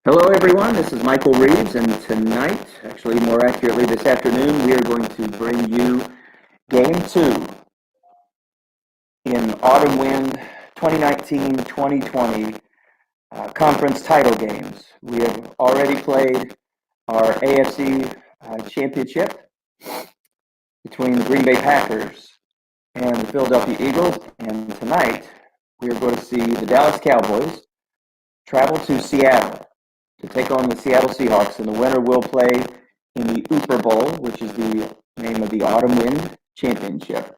Hello, everyone. This is Michael Reeves, and tonight, actually more accurately this afternoon, we are going to bring you Game 2 in Autumn Wind 2019-2020 conference title games. We have already played our AFC championship between the Green Bay Packers and the Philadelphia Eagles, and tonight we are going to see the Dallas Cowboys travel to Seattle to take on the Seattle Seahawks, and the winner will play in the Ooper Bowl, which is the name of the Autumn Wind Championship.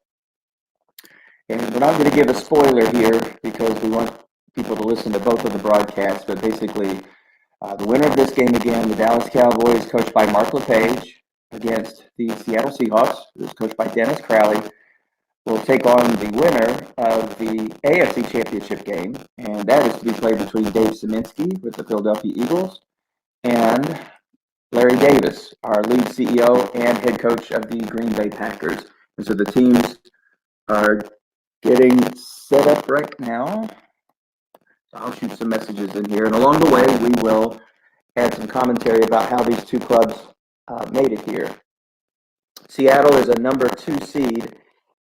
And we're not going to give a spoiler here because we want people to listen to both of the broadcasts, but basically the winner of this game, again, the Dallas Cowboys, coached by Mark LePage, against the Seattle Seahawks, who's coached by Dennis Crowley, will take on the winner of the AFC Championship game, and that is to be played between Dave Szymanski with the Philadelphia Eagles and Larry Davis, our lead CEO and head coach of the Green Bay Packers. And so the teams are getting set up right now. So I'll shoot some messages in here, and along the way, we will add some commentary about how these two clubs made it here. Seattle is a number 2 seed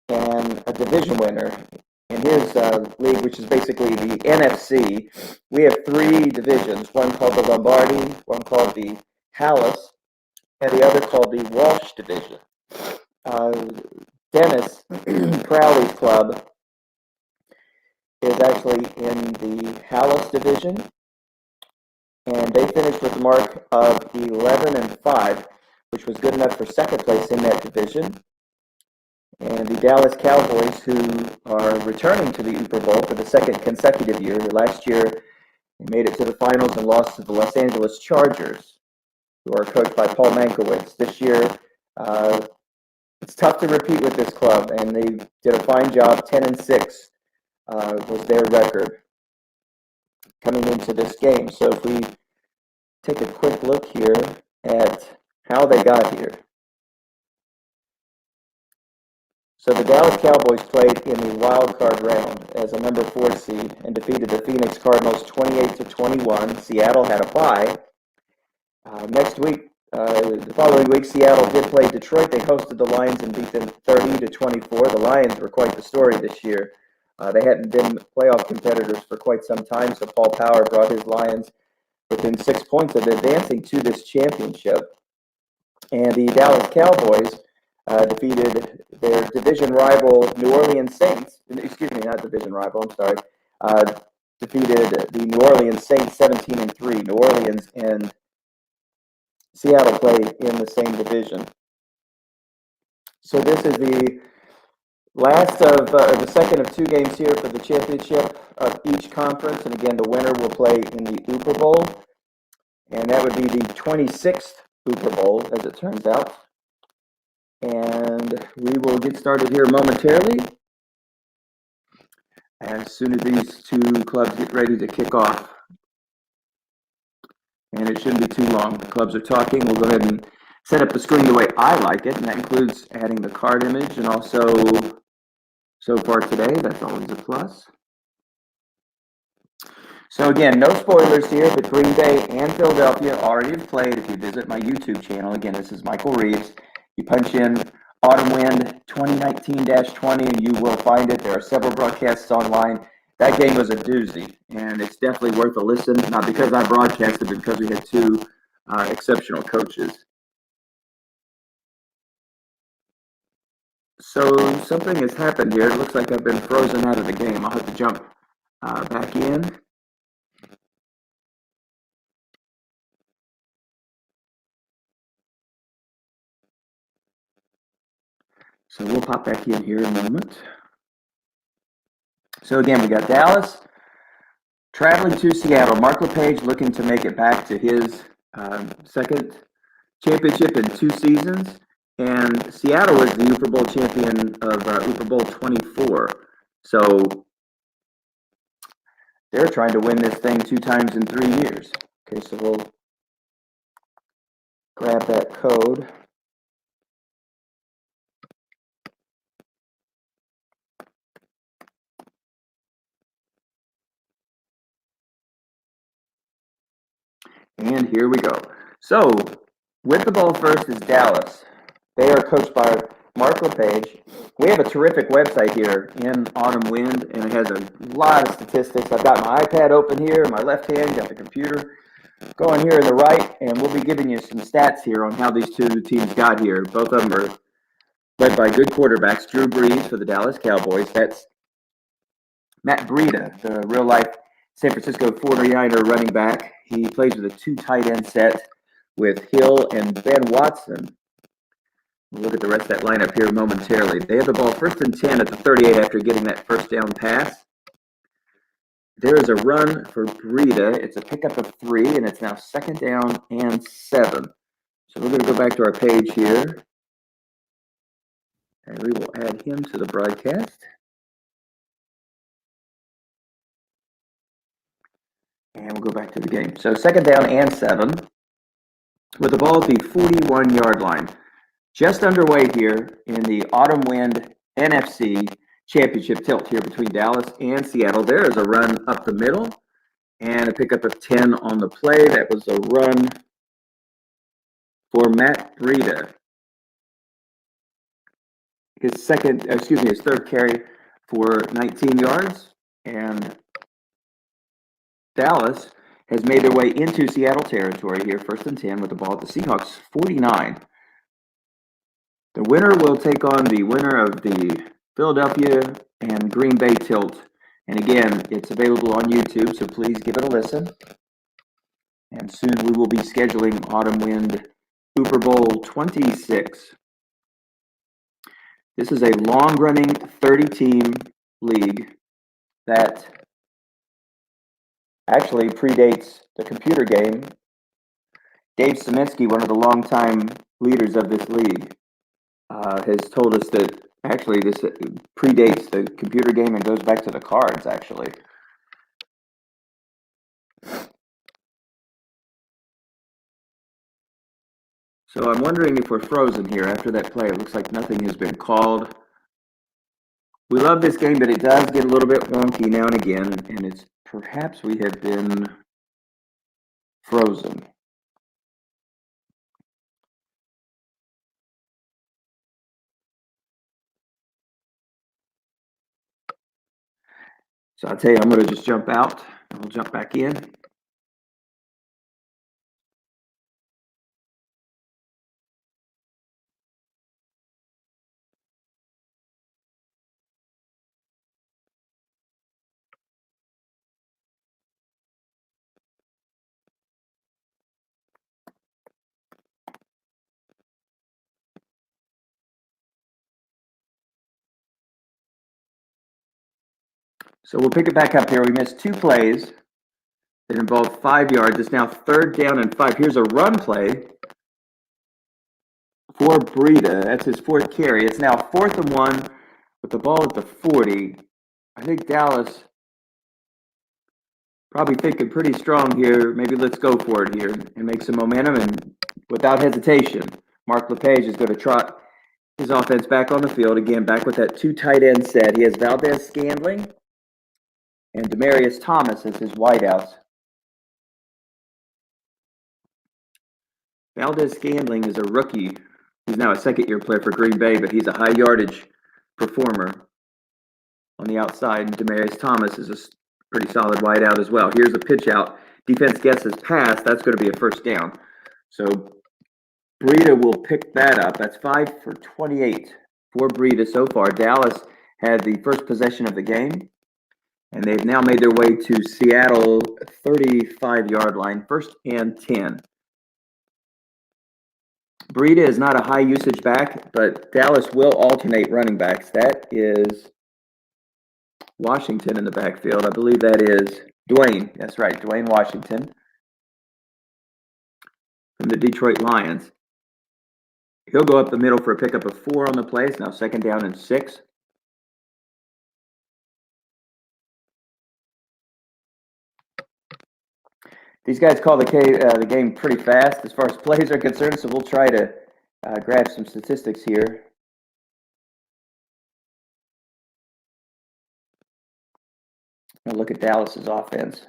and a division winner in his league, which is basically the NFC. We have 3 divisions, one called the Lombardi, one called the Hallis, and the other called the Walsh division. Dennis Crowley's club is actually in the Hallis division, and they finished with a mark of 11-5, which was good enough for second place in that division. And the Dallas Cowboys, who are returning to the Super Bowl for the second consecutive year. Last year, they made it to the finals and lost to the Los Angeles Chargers, who are coached by Paul Mankiewicz. This year, it's tough to repeat with this club, and they did a fine job. 10-6 was their record coming into this game. So if we take a quick look here at how they got here. So the Dallas Cowboys played in the wild card round as a number 4 seed and defeated the Phoenix Cardinals 28-21. Seattle had a bye. The following week, Seattle did play Detroit. They hosted the Lions and beat them 30-24. The Lions were quite the story this year. They hadn't been playoff competitors for quite some time, so Paul Power brought his Lions within 6 points of advancing to this championship. And the Dallas Cowboys defeated their division rival New Orleans Saints. Excuse me, not division rival, I'm sorry. Defeated the New Orleans Saints 17-3. New Orleans and Seattle play in the same division. So this is the last of the second of 2 games here for the championship of each conference. And again, the winner will play in the Ooper Bowl. And that would be the 26th Ooper Bowl, as it turns out. And we will get started here momentarily as soon as these 2 clubs get ready to kick off. And it shouldn't be too long. The clubs are talking. We'll go ahead and set up the screen the way I like it, and that includes adding the card image, and also, so far today, that's always a plus. So again, no spoilers here, but Green Bay and Philadelphia already have played. If you visit my YouTube channel, again, this is Michael Reeves. You punch in Autumn Wind 2019-20, and you will find it. There are several broadcasts online. That game was a doozy, and it's definitely worth a listen, not because I broadcasted, but because we had 2 exceptional coaches. So something has happened here. It looks like I've been frozen out of the game. I'll have to jump back in. So we'll pop back in here in a moment. So again, we got Dallas traveling to Seattle. Mark LePage looking to make it back to his second championship in 2 seasons. And Seattle is the Super Bowl champion of Super Bowl 24. So they're trying to win this thing 2 times in 3 years. Okay, so we'll grab that code. And here we go. So, with the ball first is Dallas. They are coached by Mark LePage. We have a terrific website here in Autumn Wind, and it has a lot of statistics. I've got my iPad open here in my left hand, got the computer going here in the right, and we'll be giving you some stats here on how these two teams got here. Both of them are led by good quarterbacks. Drew Brees for the Dallas Cowboys. That's Matt Breida, the real-life San Francisco 49er running back. He plays with a two tight end set with Hill and Ben Watson. We'll look at the rest of that lineup here momentarily. They have the ball 1st and 10 at the 38 after getting that first down pass. There is a run for Breida. It's a pickup of 3, and it's now 2nd down and 7. So we're going to go back to our page here, and we will add him to the broadcast. And we'll go back to the game. So 2nd down and 7 with the ball at the 41-yard line. Just underway here in the Autumn Wind NFC championship tilt here between Dallas and Seattle. There is a run up the middle and a pickup of 10 on the play. That was a run for Matt Breida. His 3rd carry for 19 yards. And Dallas has made their way into Seattle territory here, 1st and 10 with the ball at the Seahawks 49. The winner will take on the winner of the Philadelphia and Green Bay tilt. And again, it's available on YouTube, so please give it a listen. And soon we will be scheduling Autumn Wind Super Bowl 26. This is a long-running 30-team league that actually predates the computer game. Dave Szymanski, one of the longtime leaders of this league, has told us that actually this predates the computer game and goes back to the cards, actually. So I'm wondering if we're frozen here after that play. It looks like nothing has been called. We love this game, but it does get a little bit wonky now and again, and it's perhaps we have been frozen. So I'll tell you, I'm going to just jump out, and we'll jump back in. So we'll pick it back up here. We missed 2 plays that involved 5 yards. It's now 3rd down and 5. Here's a run play for Breida. That's his 4th carry. It's now 4th and 1 with the ball at the 40. I think Dallas probably thinking pretty strong here. Maybe let's go for it here and make some momentum. And without hesitation, Mark LePage is going to trot his offense back on the field. Again, back with that 2 tight end set. He has Valdez-Scantling and Demaryius Thomas as his wideouts. Valdez-Scantling is a rookie. He's now a 2nd-year player for Green Bay, but he's a high yardage performer on the outside. And Demaryius Thomas is a pretty solid wideout as well. Here's a pitch out. Defense guesses pass. That's going to be a 1st down. So Breida will pick that up. That's 5 for 28 for Breida so far. Dallas had the first possession of the game, and they've now made their way to Seattle 35-yard line, 1st and 10. Breida is not a high usage back, but Dallas will alternate running backs. That is Washington in the backfield. I believe that is Dwayne. That's right, Dwayne Washington from the Detroit Lions. He'll go up the middle for a pickup of 4 on the play. It's now 2nd down and 6. These guys call the game pretty fast as far as plays are concerned, so we'll try to grab some statistics here. I'll look at Dallas's offense.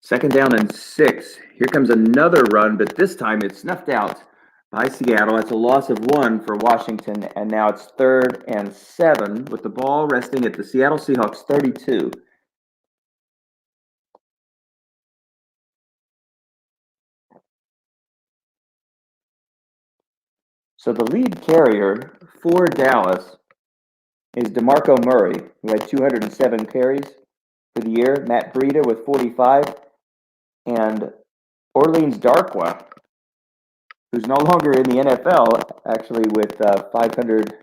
Second down and 6. Here comes another run, but this time it's snuffed out by Seattle. That's a loss of 1 for Washington, and now it's 3rd and 7 with the ball resting at the Seattle Seahawks 32. So the lead carrier for Dallas is DeMarco Murray, who had 207 carries for the year. Matt Breida with 45, and Orleans Darkwa, who's no longer in the NFL, actually with 500.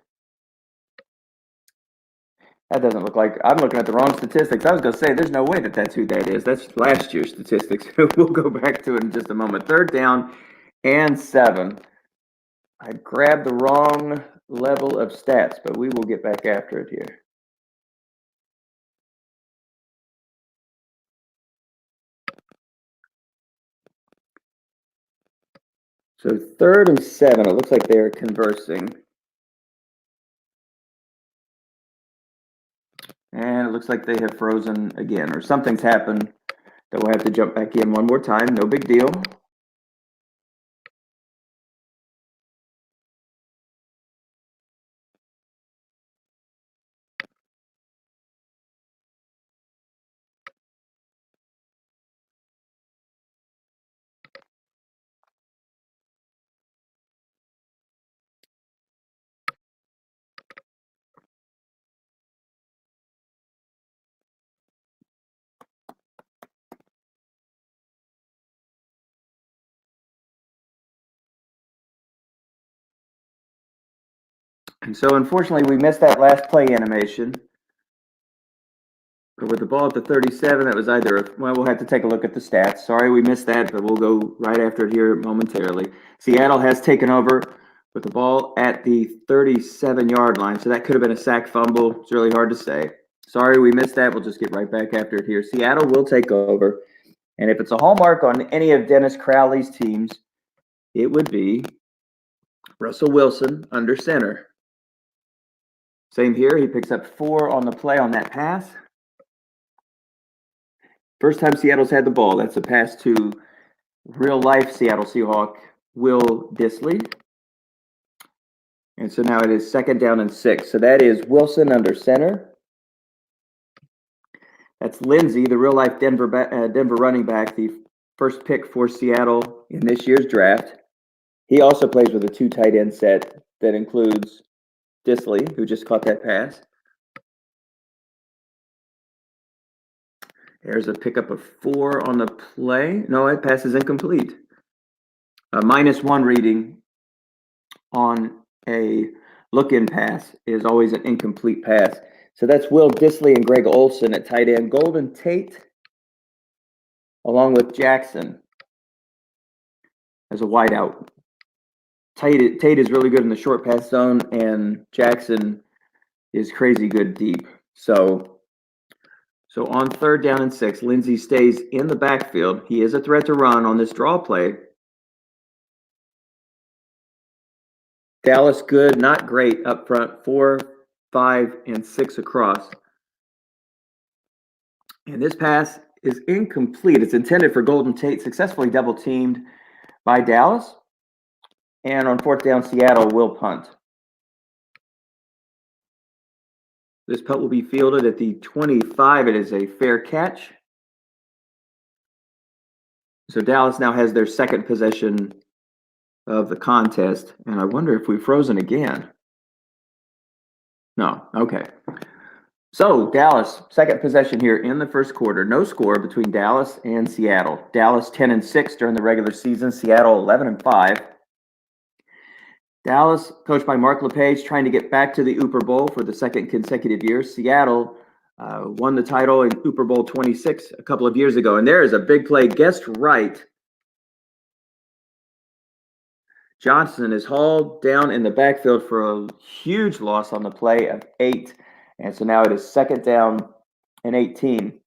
That doesn't look like, I'm looking at the wrong statistics. I was going to say, there's no way that that's who that is. That's last year's statistics. We'll go back to it in just a moment. 3rd down and 7. I grabbed the wrong level of stats, but we will get back after it here. So 3rd and 7, it looks like they're conversing. And it looks like they have frozen again, or something's happened that we'll have to jump back in one more time. No big deal. And so unfortunately, we missed that last play animation. But with the ball at the 37, that was either, well, we'll have to take a look at the stats. Sorry we missed that, but we'll go right after it here momentarily. Seattle has taken over with the ball at the 37-yard line. So that could have been a sack fumble. It's really hard to say. Sorry we missed that. We'll just get right back after it here. Seattle will take over. And if it's a hallmark on any of Dennis Crowley's teams, it would be Russell Wilson under center. Same here. He picks up 4 on the play on that pass. First time Seattle's had the ball. That's a pass to real-life Seattle Seahawk Will Dissly. And so now it is 2nd down and 6. So that is Wilson under center. That's Lindsey, the real-life Denver running back, the first pick for Seattle in this year's draft. He also plays with a 2 tight end set that includes Dissly, who just caught that pass. There's a pickup of 4 on the play. No, that pass is incomplete. -1 reading on a look-in pass is always an incomplete pass. So that's Will Dissly and Greg Olson at tight end. Golden Tate, along with Jackson, as a wideout. Tate is really good in the short pass zone, and Jackson is crazy good deep. So on 3rd down and 6, Lindsey stays in the backfield. He is a threat to run on this draw play. Dallas good, not great up front, 4, 5, and 6 across. And this pass is incomplete. It's intended for Golden Tate, successfully double teamed by Dallas. And on 4th down, Seattle will punt. This punt will be fielded at the 25. It is a fair catch. So Dallas now has their 2nd possession of the contest. And I wonder if we've frozen again. No, okay. So Dallas, 2nd possession here in the 1st quarter. No score between Dallas and Seattle. Dallas 10 and 6 during the regular season. Seattle 11 and 5. Dallas, coached by Mark LePage, trying to get back to the Uber Bowl for the 2nd consecutive year. Seattle won the title in Uber Bowl 26 a couple of years ago. And there is a big play. Guessed right. Johnson is hauled down in the backfield for a huge loss on the play of 8. And so now it is 2nd down and 18.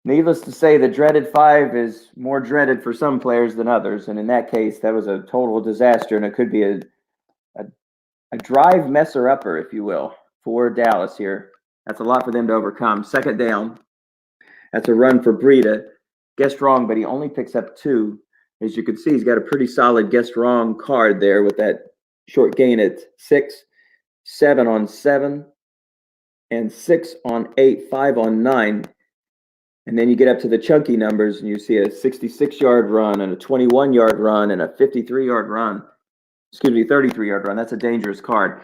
Needless to say, the dreaded 5 is more dreaded for some players than others. And in that case, that was a total disaster. And it could be a drive messer-upper, if you will, for Dallas here. That's a lot for them to overcome. 2nd down That's a run for Breida. Guessed wrong, but he only picks up 2. As you can see, he's got a pretty solid guessed wrong card there with that short gain at 6, 7 on 7, and 6 on 8, 5 on 9. And then you get up to the chunky numbers and you see a 66-yard run and a 21-yard run and a 53-yard run. 33-yard run. That's a dangerous card.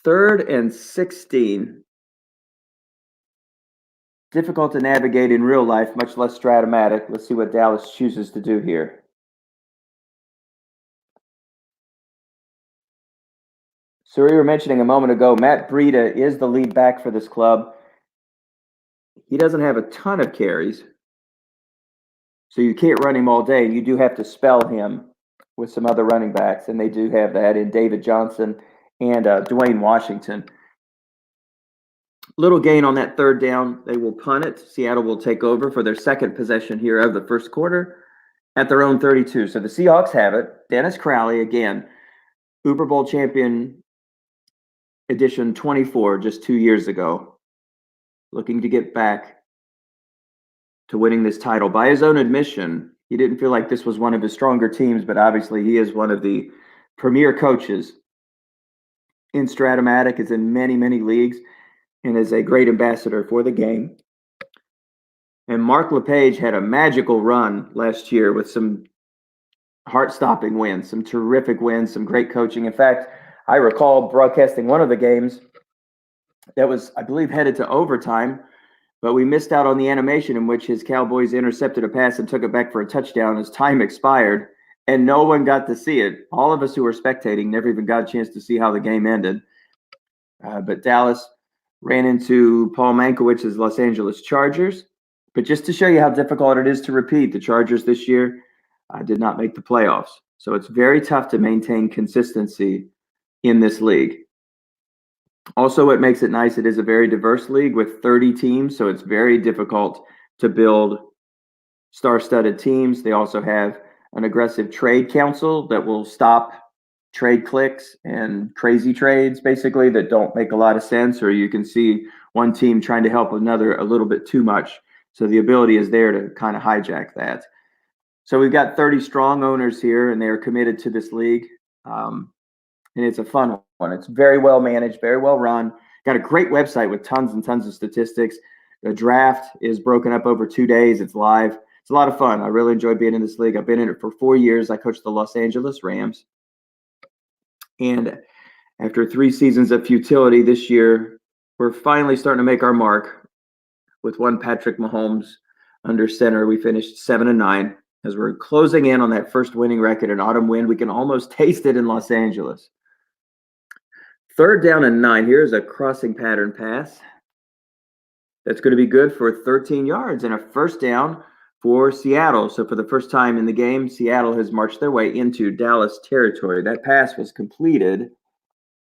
3rd and 16. Difficult to navigate in real life, much less Stratomatic. Let's see what Dallas chooses to do here. So we were mentioning a moment ago, Matt Breida is the lead back for this club. He doesn't have a ton of carries, so you can't run him all day. You do have to spell him with some other running backs, and they do have that in David Johnson and Dwayne Washington. Little gain on that 3rd down. They will punt it. Seattle will take over for their 2nd possession here of the first quarter at their own 32. So the Seahawks have it. Dennis Crowley, again, Uber Bowl champion edition 24 just 2 years ago, looking to get back to winning this title. By his own admission, he didn't feel like this was one of his stronger teams, but obviously he is one of the premier coaches in Stratomatic, is in many, many leagues, and is a great ambassador for the game. And Mark LePage had a magical run last year with some heart-stopping wins, some terrific wins, some great coaching. In fact, I recall broadcasting one of the games that was, I believe, headed to overtime, but we missed out on the animation in which his Cowboys intercepted a pass and took it back for a touchdown as time expired, and no one got to see it. All of us who were spectating never even got a chance to see how the game ended. But Dallas ran into Paul Mankowicz's Los Angeles Chargers. But just to show you how difficult it is to repeat, the Chargers this year did not make the playoffs. So it's very tough to maintain consistency in this league. Also, what makes it nice, it is a very diverse league with 30 teams, so it's very difficult to build star-studded teams. They also have an aggressive trade council that will stop trade clicks and crazy trades, basically, that don't make a lot of sense, or you can see one team trying to help another a little bit too much. So the ability is there to kind of hijack that. So we've got 30 strong owners here, and they are committed to this league. And it's a fun one. It's very well managed, very well run. Got a great website with tons and tons of statistics. The draft is broken up over 2 days. It's live. It's a lot of fun. I really enjoy being in this league. I've been in it for 4 years. I coached the Los Angeles Rams. And after 3 seasons of futility this year, we're finally starting to make our mark with one Patrick Mahomes under center. We finished 7-9. As we're closing in on that first winning record, an autumn win, we can almost taste it in Los Angeles. 3rd down and 9. Here's a crossing pattern pass. That's going to be good for 13 yards and a first down for Seattle. So for the first time in the game, Seattle has marched their way into Dallas territory. That pass was completed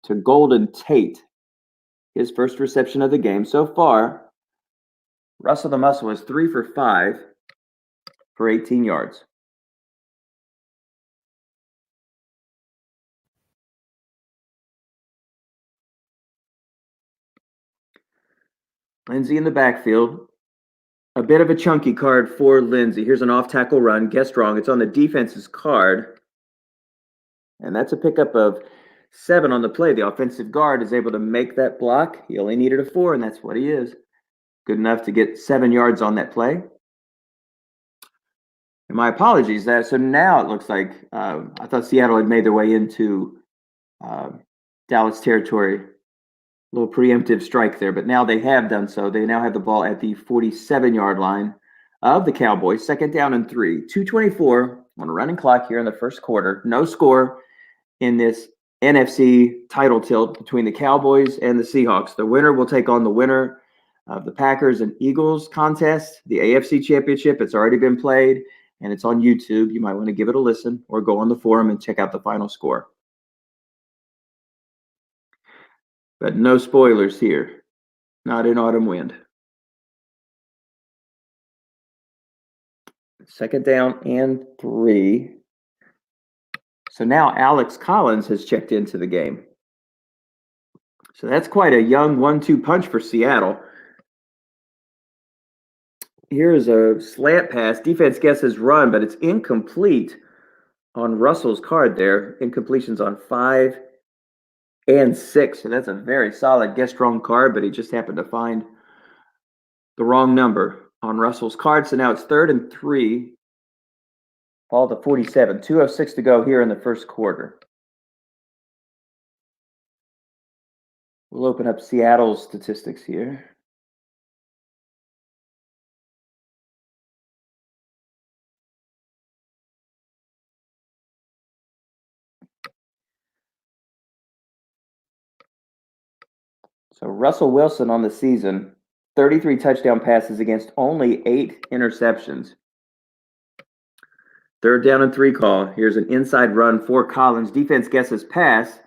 to Golden Tate, his first reception of the game. So far, Russell the Muscle is 3 for 5 for 18 yards. Lindsey in the backfield. A bit of a chunky card for Lindsey. Here's an off-tackle run. Guessed wrong. It's on the defense's card. And that's a pickup of 7 on the play. The offensive guard is able to make that block. He only needed a 4, and that's what he is. Good enough to get 7 yards on that play. And my apologies. So now it looks like I thought Seattle had made their way into Dallas territory. A little preemptive strike there, but now they have done so. They now have the ball at the 47-yard line of the Cowboys. 2nd down and 3. 2:24 on a running clock here in the first quarter. No score in this NFC title tilt between the Cowboys and the Seahawks. The winner will take on the winner of the Packers and Eagles contest, the AFC Championship. It's already been played, and it's on YouTube. You might want to give it a listen or go on the forum and check out the final score. But no spoilers here. Not in Autumn Wind. 2nd down and 3. So now Alex Collins has checked into the game. So that's quite a young 1-2 punch for Seattle. Here is a slant pass. Defense guesses run, but it's incomplete on Russell's card there. Incompletions on 5 and 6. So that's a very solid guessed wrong card, but he just happened to find the wrong number on Russell's card. So now it's 3rd and 3. Ball to 47. 2:06 to go here in the first quarter. We'll open up Seattle's statistics here. So Russell Wilson on the season, 33 touchdown passes against only 8 interceptions. 3rd down and 3 call. Here's an inside run for Collins. Defense guesses pass,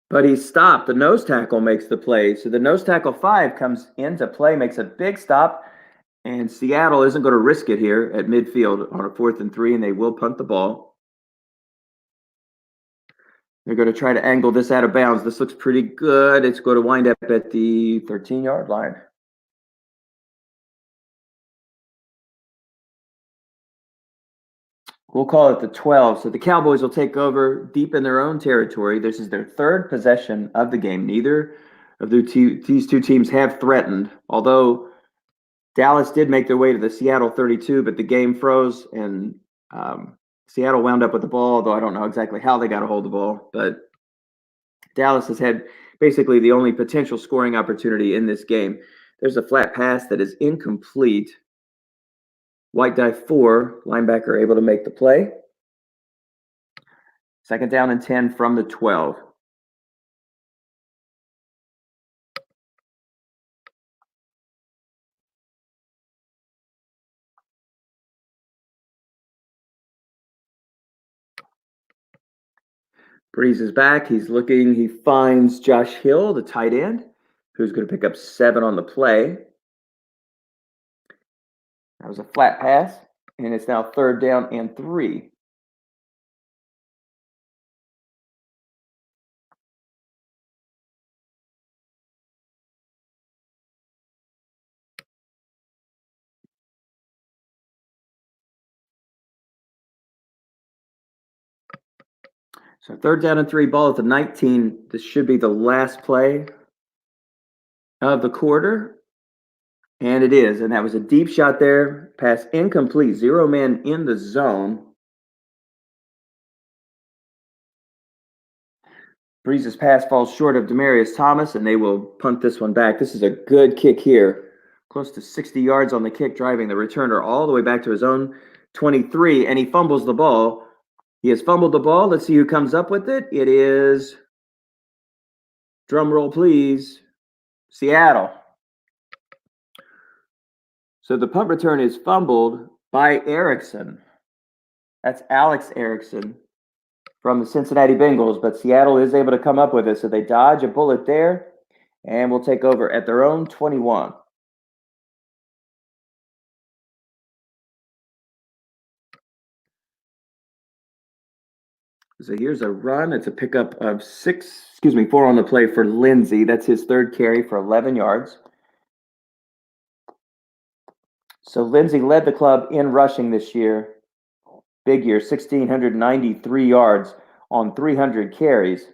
but he's stopped. The nose tackle makes the play. So the nose tackle 5 comes into play, makes a big stop, and Seattle isn't going to risk it here at midfield on a 4th and 3, and they will punt the ball. They're going to try to angle this out of bounds. This looks pretty good. It's going to wind up at the 13-yard line. We'll call it the 12. So the Cowboys will take over deep in their own territory. This is their 3rd possession of the game. Neither of these two teams have threatened, although Dallas did make their way to the Seattle 32, but the game froze and Seattle wound up with the ball, although I don't know exactly how they got a hold of the ball. But Dallas has had basically the only potential scoring opportunity in this game. There's a flat pass that is incomplete. White die 4, linebacker able to make the play. 2nd down and 10 from the 12. Breeze is back. He's looking. He finds Josh Hill, the tight end, who's going to pick up 7 on the play. That was a flat pass, and it's now 3rd down and 3. So 3rd down and 3, ball at the 19. This should be the last play of the quarter. And it is. And that was a deep shot there. Pass incomplete. 0 man in the zone. Breeze's pass falls short of Demaryius Thomas, and they will punt this one back. This is a good kick here. Close to 60 yards on the kick, driving the returner all the way back to his own 23, and he fumbles the ball. He has fumbled the ball. Let's see who comes up with it. It is, drum roll please, Seattle. So the punt return is fumbled by Erickson. That's Alex Erickson from the Cincinnati Bengals, but Seattle is able to come up with it. So they dodge a bullet there and will take over at their own 21. So here's a run. It's a pickup of 4 on the play for Lindsey. That's his 3rd carry for 11 yards. So Lindsey led the club in rushing this year. Big year, 1,693 yards on 300 carries.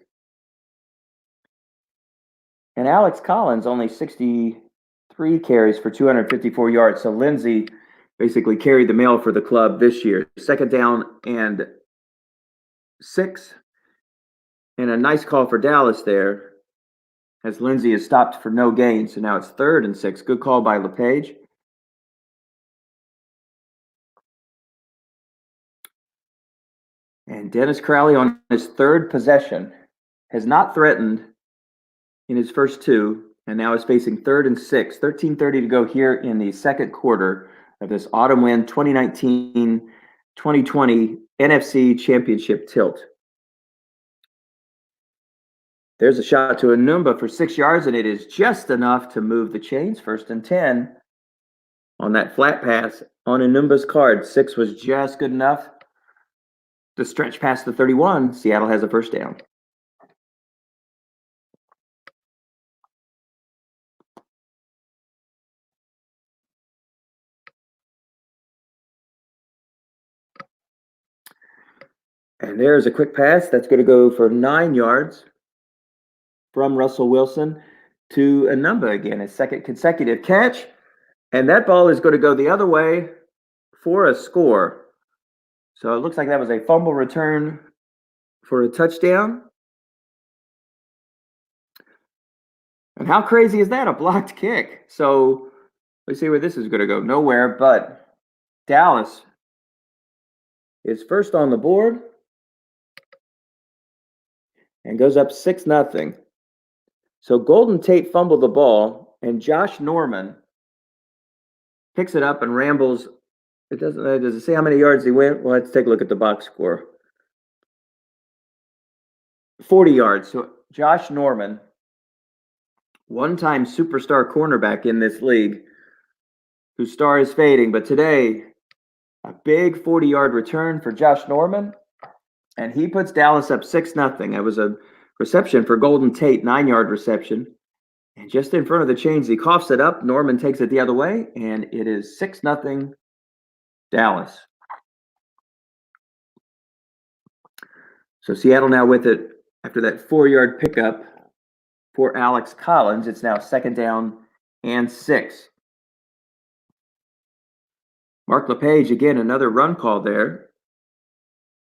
And Alex Collins only 63 carries for 254 yards. So Lindsey basically carried the mail for the club this year. 2nd down and 6. And a nice call for Dallas there, as Lindsey is stopped for no gain. So now it's 3rd and 6. Good call by LePage. And Dennis Crowley on his 3rd possession has not threatened in his first 2, and now is facing 3rd and 6. 13:30 to go here in the second quarter of this autumn win 2019-2020 NFC Championship tilt. There's a shot to Enumba for 6 yards, and it is just enough to move the chains. 1st and 10 on that flat pass on Enumba's card. 6 was just good enough to stretch past the 31. Seattle has a 1st down. And there's a quick pass that's going to go for 9 yards from Russell Wilson to Enumba again, his second consecutive catch. And that ball is going to go the other way for a score. So it looks like that was a fumble return for a touchdown. And how crazy is that? A blocked kick. So let's see where this is going to go. Nowhere, but Dallas is first on the board and goes up 6-0. So Golden Tate fumbled the ball, and Josh Norman picks it up and rambles. Does it say how many yards he went? Well, let's take a look at the box score. 40 yards. So Josh Norman, one-time superstar cornerback in this league, whose star is fading, but today, a big 40-yard return for Josh Norman, and he puts Dallas up 6-0. It was a reception for Golden Tate, 9-yard reception. And just in front of the chains, he coughs it up. Norman takes it the other way, and it is 6-0 Dallas. So Seattle now with it after that 4-yard pickup for Alex Collins. It's now 2nd down and 6. Mark LePage, again, another run call there.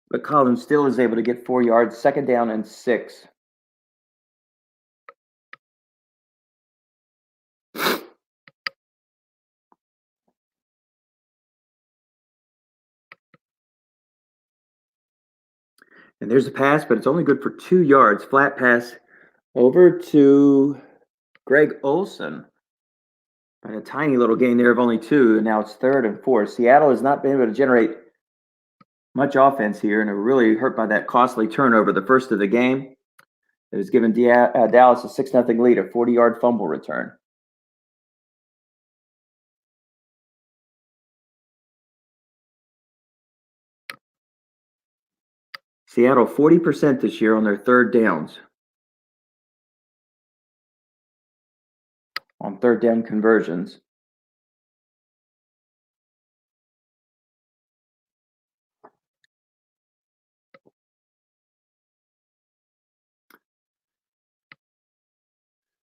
But Collins still is able to get 4 yards, 2nd down and 6. And there's a pass, but it's only good for 2 yards. Flat pass over to Greg Olsen. And a tiny little gain there of only 2, and now it's 3rd and 4. Seattle has not been able to generate much offense here, and are really hurt by that costly turnover, the first of the game. It has given Dallas a 6-0 lead, a 40-yard fumble return. Seattle 40% this year on their 3rd downs. On 3rd down conversions.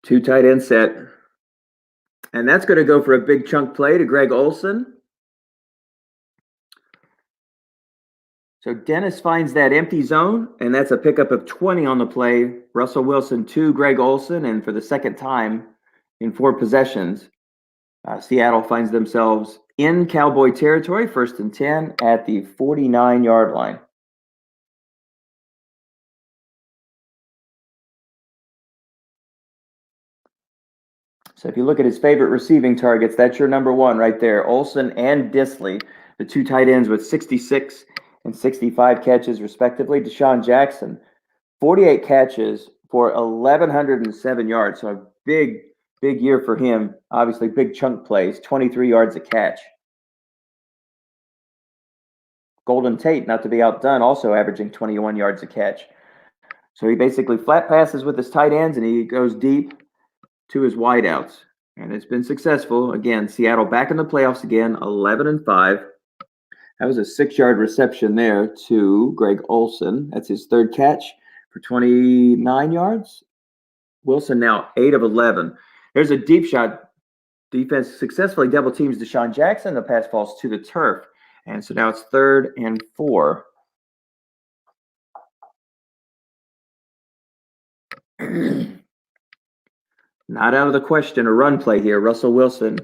Two tight end set. And that's going to go for a big chunk play to Greg Olsen. So Dennis finds that empty zone, and that's a pickup of 20 on the play. Russell Wilson to Greg Olsen, and for the second time in 4 possessions, Seattle finds themselves in Cowboy territory, 1st and 10 at the 49-yard line. So if you look at his favorite receiving targets, that's your number 1 right there. Olsen and Disley, the 2 tight ends with 66 and 65 catches respectively. Deshaun Jackson, 48 catches for 1,107 yards. So a big year for him. Obviously, big chunk plays, 23 yards a catch. Golden Tate, not to be outdone, also averaging 21 yards a catch. So he basically flat passes with his tight ends, and he goes deep to his wideouts. And it's been successful. Again, Seattle back in the playoffs again, 11-5. That was a 6-yard reception there to Greg Olsen. That's his 3rd catch for 29 yards. Wilson now 8 of 11. There's a deep shot. Defense successfully double teams Deshaun Jackson. The pass falls to the turf. And so now it's 3rd and 4. Not out of the question a run play here. Russell Wilson,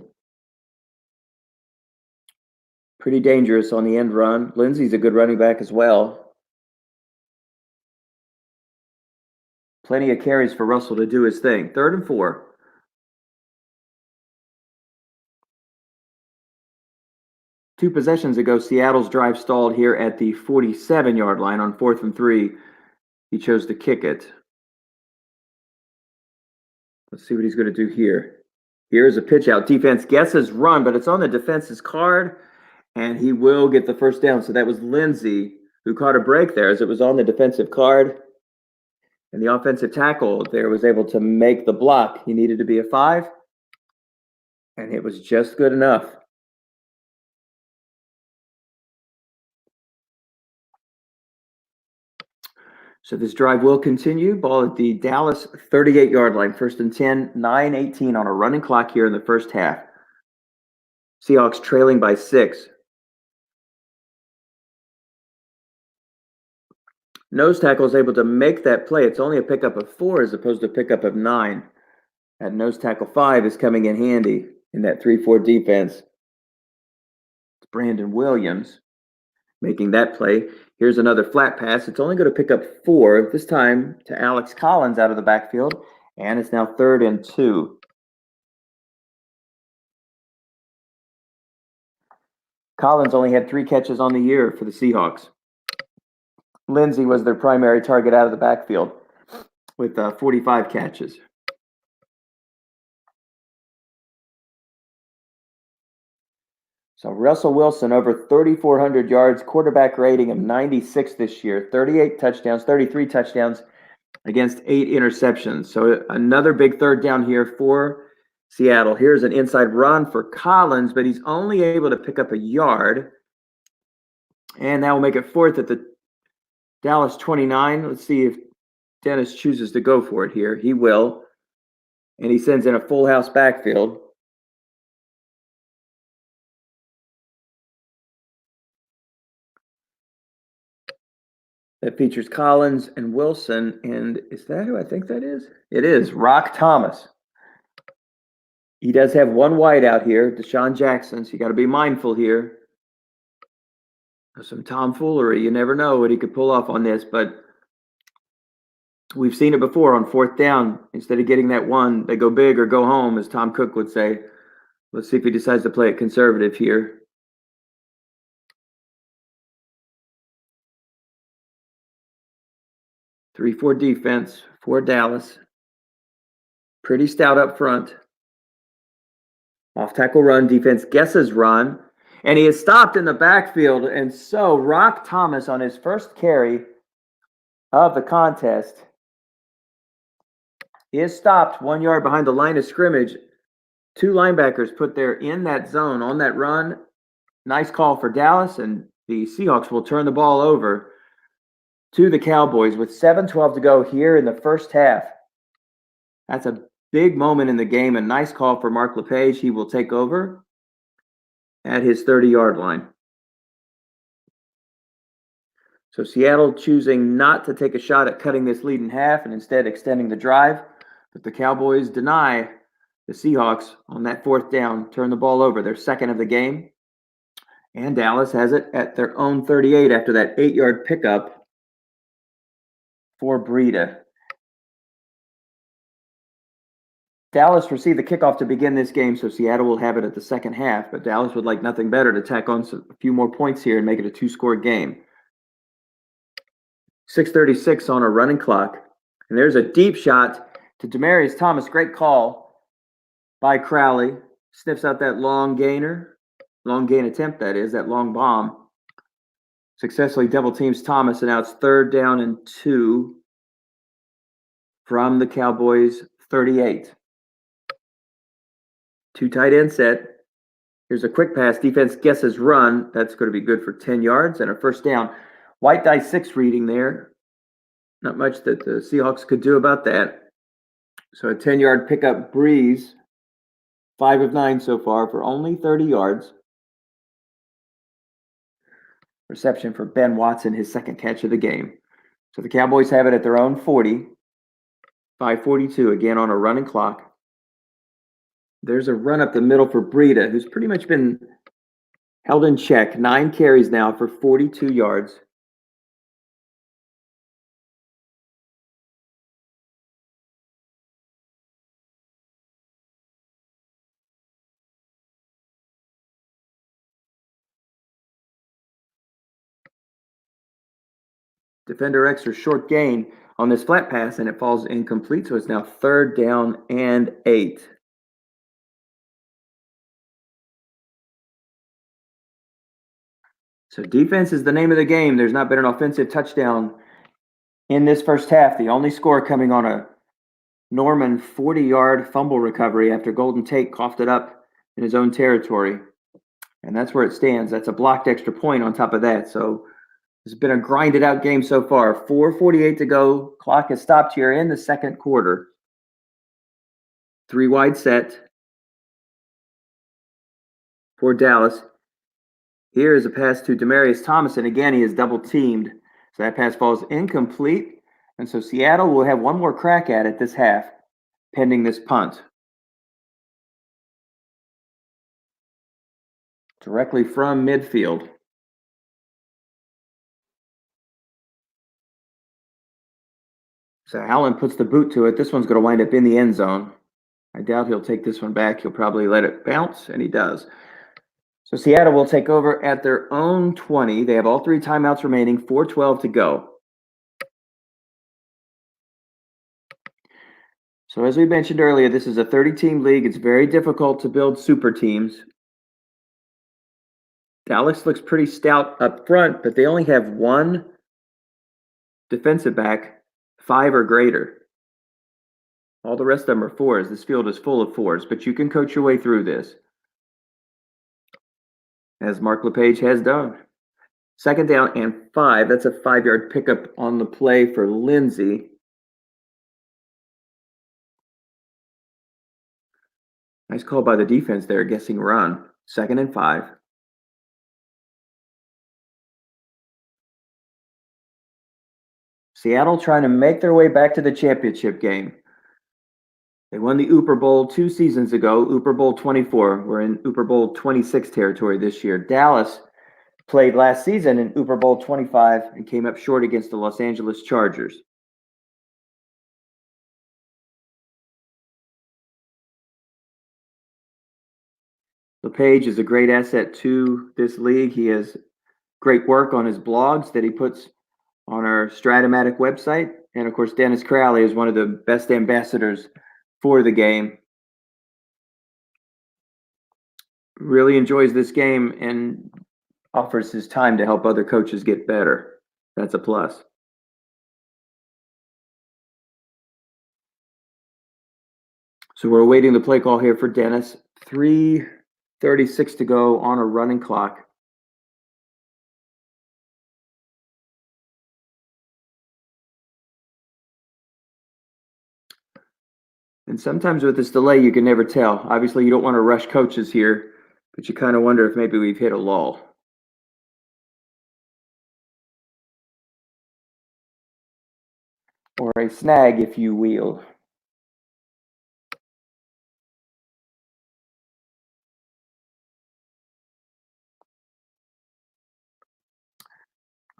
pretty dangerous on the end run. Lindsey's a good running back as well. Plenty of carries for Russell to do his thing. 3rd and 4. Two possessions ago, Seattle's drive stalled here at the 47-yard line on 4th and 3. He chose to kick it. Let's see what he's going to do here. Here's a pitch out. Defense guesses run, but it's on the defense's card, and he will get the 1st down. So that was Lindsey who caught a break there as it was on the defensive card. And the offensive tackle there was able to make the block. He needed to be a 5, and it was just good enough. So this drive will continue. Ball at the Dallas 38-yard line. 1st and 10, 9:18 on a running clock here in the first half. Seahawks trailing by 6. Nose tackle is able to make that play. It's only a pickup of 4 as opposed to a pickup of 9. That nose tackle 5 is coming in handy in that 3-4 defense. It's Brandon Williams making that play. Here's another flat pass. It's only going to pick up 4, this time to Alex Collins out of the backfield, and it's now 3rd and 2. Collins only had 3 catches on the year for the Seahawks. Lindsey was their primary target out of the backfield with 45 catches. So Russell Wilson over 3,400 yards, quarterback rating of 96 this year, 38 touchdowns, 33 touchdowns against 8 interceptions. So another big 3rd down here for Seattle. Here's an inside run for Collins, but he's only able to pick up a yard. And that will make it 4th at the Dallas 29. Let's see if Dennis chooses to go for it here. He will. And he sends in a full house backfield. That features Collins and Wilson. And is that who I think that is? It is Rock Thomas. He does have one wide out here, Deshaun Jackson, so you got to be mindful here. Some tomfoolery. You never know what he could pull off on this, but we've seen it before on 4th down. Instead of getting that one, they go big or go home, as Tom Cook would say. Let's see if he decides to play it conservative here. Three, 4 defense for Dallas. Pretty stout up front. Off tackle run, defense guesses run. And he is stopped in the backfield. And so Rock Thomas on his first carry of the contest is stopped 1 yard behind the line of scrimmage. 2 linebackers put there in that zone on that run. Nice call for Dallas, and the Seahawks will turn the ball over to the Cowboys with 7:12 to go here in the first half. That's a big moment in the game. A nice call for Mark LePage. He will take over at his 30-yard line. So Seattle choosing not to take a shot at cutting this lead in half and instead extending the drive. But the Cowboys deny the Seahawks on that 4th down, turn the ball over, their 2nd of the game. And Dallas has it at their own 38 after that 8-yard pickup for Breida. Dallas received the kickoff to begin this game, so Seattle will have it at the second half, but Dallas would like nothing better to tack on a few more points here and make it a 2-score game. 6:36 on a running clock, and there's a deep shot to Demaryius Thomas. Great call by Crowley. Sniffs out that long gain attempt, that is, that long bomb. Successfully double teams Thomas, and now it's 3rd down and 2 from the Cowboys 38. 2 tight end set. Here's a quick pass. Defense guesses run. That's going to be good for 10 yards and a 1st down. White die 6 reading there. Not much that the Seahawks could do about that. So a 10-yard pickup Breeze. 5 of 9 so far for only 30 yards. Reception for Ben Watson, his 2nd catch of the game. So the Cowboys have it at their own 40. 5:42 again on a running clock. There's a run up the middle for Breida, who's pretty much been held in check. 9 carries now for 42 yards. Defender extra short gain on this flat pass, and it falls incomplete, so it's now 3rd down and 8. So defense is the name of the game. There's not been an offensive touchdown in this first half. The only score coming on a Norman 40-yard fumble recovery after Golden Tate coughed it up in his own territory. And that's where it stands. That's a blocked extra point on top of that. So It's been a grinded out game so far. 4:48 to go. Clock has stopped here in the second quarter. 3 wide set for Dallas. Here is a pass to Demaryius Thomas, and again, he is double teamed. So that pass falls incomplete. And so Seattle will have one more crack at it this half, pending this punt. Directly from midfield. So Allen puts the boot to it. This one's going to wind up in the end zone. I doubt he'll take this one back. He'll probably let it bounce, and he does. So Seattle will take over at their own 20. They have all 3 timeouts remaining, 4:12 to go. So as we mentioned earlier, this is a 30-team league. It's very difficult to build super teams. Dallas looks pretty stout up front, but they only have 1 defensive back, 5 or greater. All the rest of them are 4s. This field is full of 4s, but you can coach your way through this, as Mark LePage has done. Second down and 5. That's a 5-yard pickup on the play for Lindsey. Nice call by the defense there, guessing run. 2nd and 5. Seattle trying to make their way back to the championship game. They won the Uber Bowl 2 seasons ago, Uber Bowl 24. We're in Uber Bowl 26 territory this year. Dallas played last season in Uber Bowl 25 and came up short against the Los Angeles Chargers. LePage is a great asset to this league. He has great work on his blogs that he puts on our Stratomatic website. And of course, Dennis Crowley is one of the best ambassadors for the game. Really enjoys this game and offers his time to help other coaches get better. That's a plus. So we're awaiting the play call here for Dennis. 3:36 to go on a running clock. And sometimes with this delay, you can never tell. Obviously, you don't want to rush coaches here, but you kind of wonder if maybe we've hit a lull. Or a snag, if you will.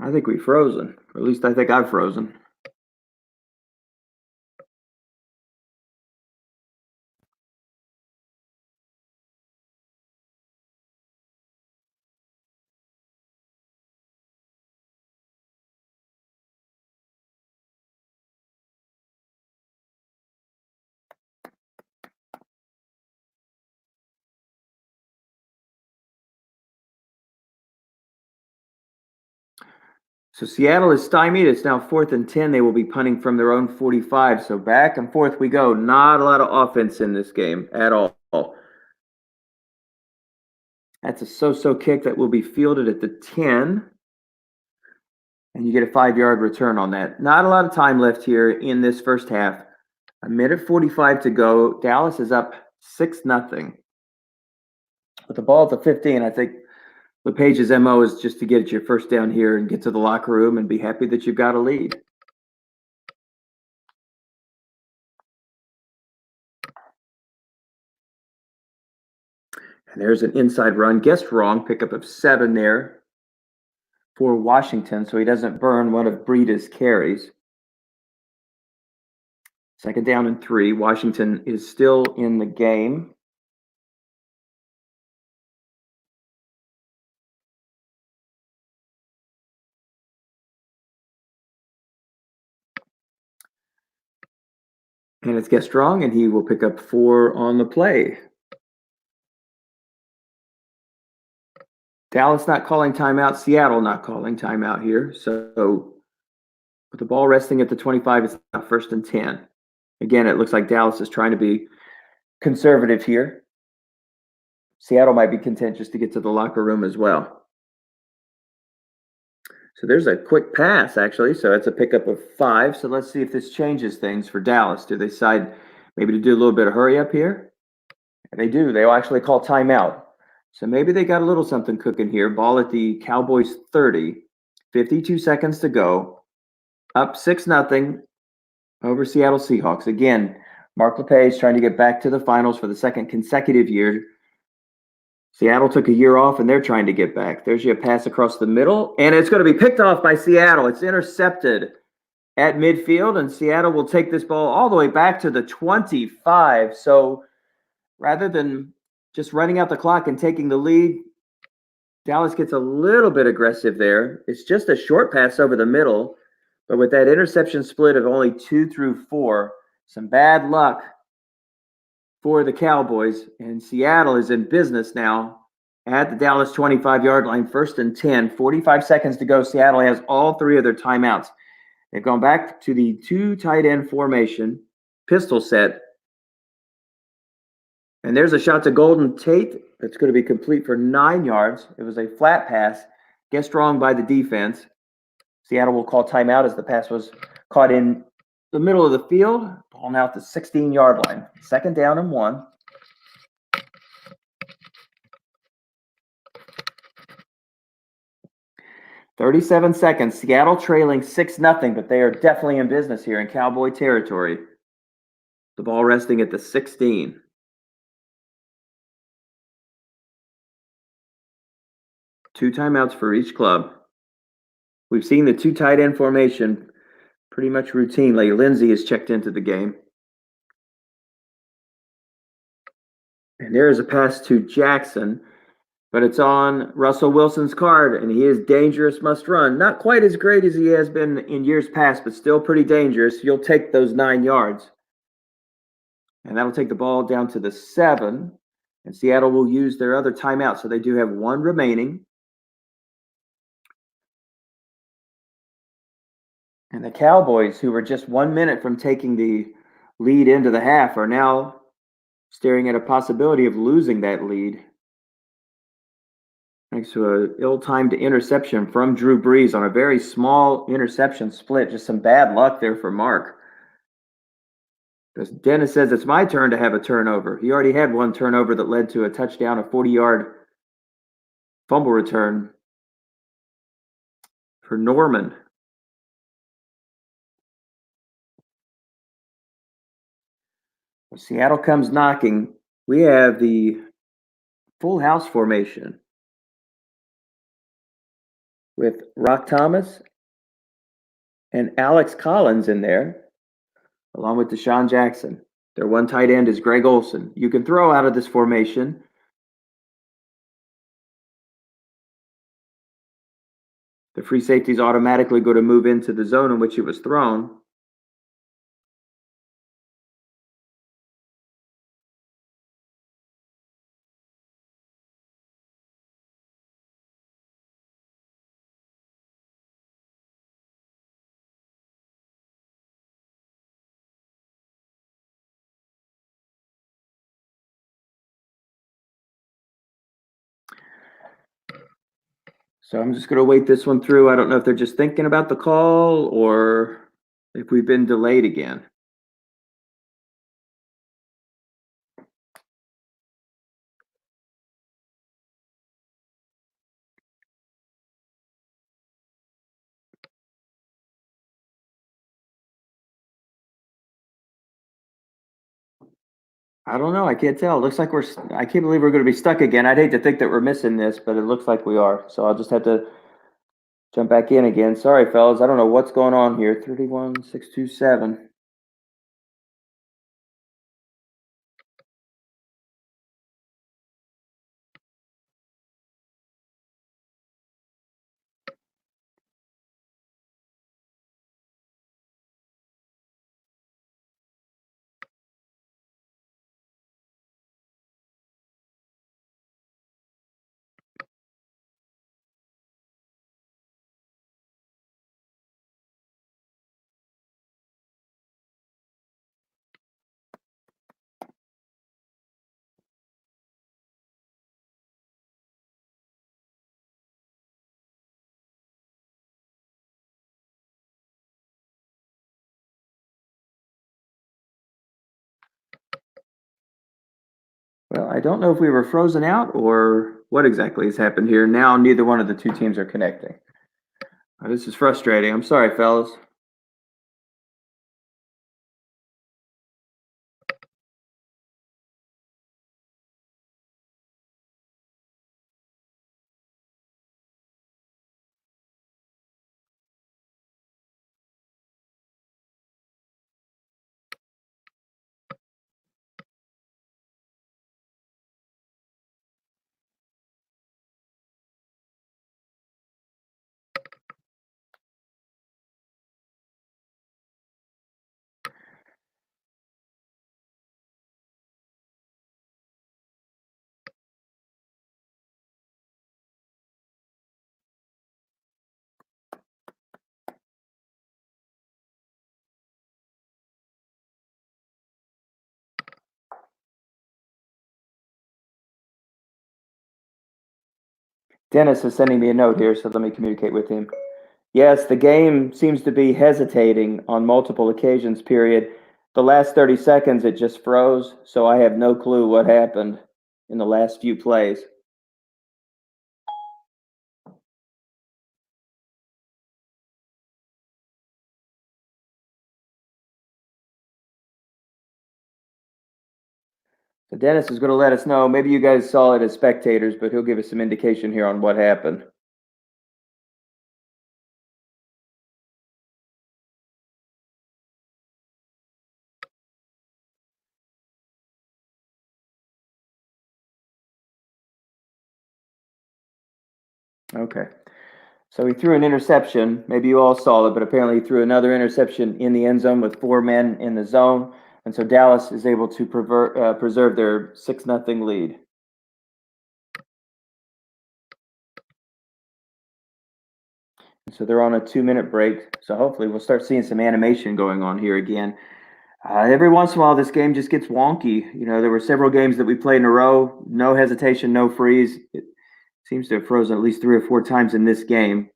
I think we've frozen. Or at least I think I've frozen. So Seattle is stymied. It's now 4th and 10. They will be punting from their own 45. So back and forth we go. Not a lot of offense in this game at all. That's a so-so kick that will be fielded at the 10. And you get a 5-yard return on that. Not a lot of time left here in this first half. 1:45 to go. Dallas is up 6-0. With the ball at the 15, I think LePage's MO is just to get your first down here and get to the locker room and be happy that you've got a lead. And there's an inside run. Guessed wrong. Pickup of 7 there for Washington, so he doesn't burn one of Breida's carries. 2nd down and 3. Washington is still in the game. And it's guessed wrong, and he will pick up 4 on the play. Dallas not calling timeout. Seattle not calling timeout here. So with the ball resting at the 25, it's now 1st and 10. Again, it looks like Dallas is trying to be conservative here. Seattle might be content just to get to the locker room as well. So there's a quick pass, actually. So it's a pickup of 5. So let's see if this changes things for Dallas. Do they decide maybe to do a little bit of hurry up here? And they do. They'll actually call timeout. So maybe they got a little something cooking here. Ball at the Cowboys 30, 52 seconds to go. Up 6-0 over Seattle Seahawks. Again, Mark LePage trying to get back to the finals for the second consecutive year. Seattle took a year off, and they're trying to get back. There's your pass across the middle, and it's going to be picked off by Seattle. It's intercepted at midfield, and Seattle will take this ball all the way back to the 25. So rather than just running out the clock and taking the lead, Dallas gets a little bit aggressive there. It's just a short pass over the middle, but with that interception split of only 2 through 4, some bad luck for the Cowboys, and Seattle is in business now at the Dallas 25-yard line, 1st and 10, 45 seconds to go. Seattle has all 3 of their timeouts. They've gone back to the 2 tight end formation, pistol set. And there's a shot to Golden Tate that's going to be complete for 9 yards. It was a flat pass, guessed wrong by the defense. Seattle will call timeout as the pass was caught in the middle of the field. Ball now at the 16-yard line. 2nd down and 1. "37 seconds. Seattle trailing 6-0, but they are definitely in business here in Cowboy territory. The ball resting at the 16. Two timeouts for each club. We've seen the 2 tight end formation pretty much routinely. Lindsey is checked into the game. And there is a pass to Jackson, but it's on Russell Wilson's card, and he is dangerous, must run. Not quite as great as he has been in years past, but still pretty dangerous. You'll take those 9 yards. And that'll take the ball down to the 7. And Seattle will use their other timeout, so they do have 1 remaining. And the Cowboys, who were just 1 minute from taking the lead into the half, are now staring at a possibility of losing that lead. Thanks to an ill-timed interception from Drew Brees on a very small interception split. Just some bad luck there for Mark. Dennis says it's my turn to have a turnover. He already had 1 turnover that led to a touchdown, a 40-yard fumble return for Norman. When Seattle comes knocking, we have the full house formation with Rock Thomas and Alex Collins in there, along with Deshaun Jackson. Their 1 tight end is Greg Olsen. You can throw out of this formation. The free safeties automatically go to move into the zone in which it was thrown. So I'm just going to wait this one through. I don't know if they're just thinking about the call or if we've been delayed again. I don't know. I can't tell. It looks like I can't believe we're going to be stuck again. I'd hate to think that we're missing this, but it looks like we are. So I'll just have to jump back in again. Sorry, fellas. I don't know what's going on here. 31627. Well, I don't know if we were frozen out or what exactly has happened here. Now neither one of the two teams are connecting. This is frustrating. I'm sorry, fellas. Dennis is sending me a note here, so let me communicate with him. Yes, the game seems to be hesitating on multiple occasions, period. The last 30 seconds, it just froze, so I have no clue what happened in the last few plays. So Dennis is going to let us know. Maybe you guys saw it as spectators, but he'll give us some indication here on what happened. Okay. So he threw an interception. Maybe you all saw it, but apparently he threw another interception in the end zone with 4 men in the zone. And so Dallas is able to preserve their 6-0 lead. So they're on a 2-minute break. So hopefully we'll start seeing some animation going on here again. Every once in a while, this game just gets wonky. You know, there were several games that we played in a row. No hesitation, no freeze. It seems to have frozen at least 3 or 4 times in this game.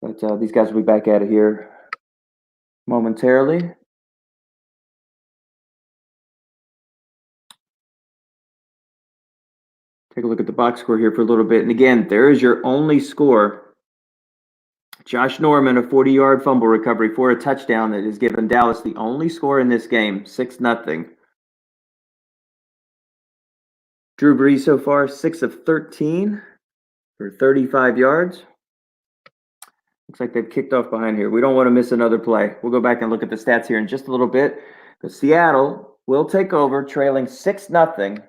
But these guys will be back at it here momentarily. Take a look at the box score here for a little bit. And again, there is your only score. Josh Norman, a 40-yard fumble recovery for a touchdown that has given Dallas the only score in this game, 6-0. Drew Brees so far, 6 of 13 for 35 yards. Looks like they've kicked off behind here. We don't want to miss another play. We'll go back and look at the stats here in just a little bit. But Seattle will take over, trailing 6-0.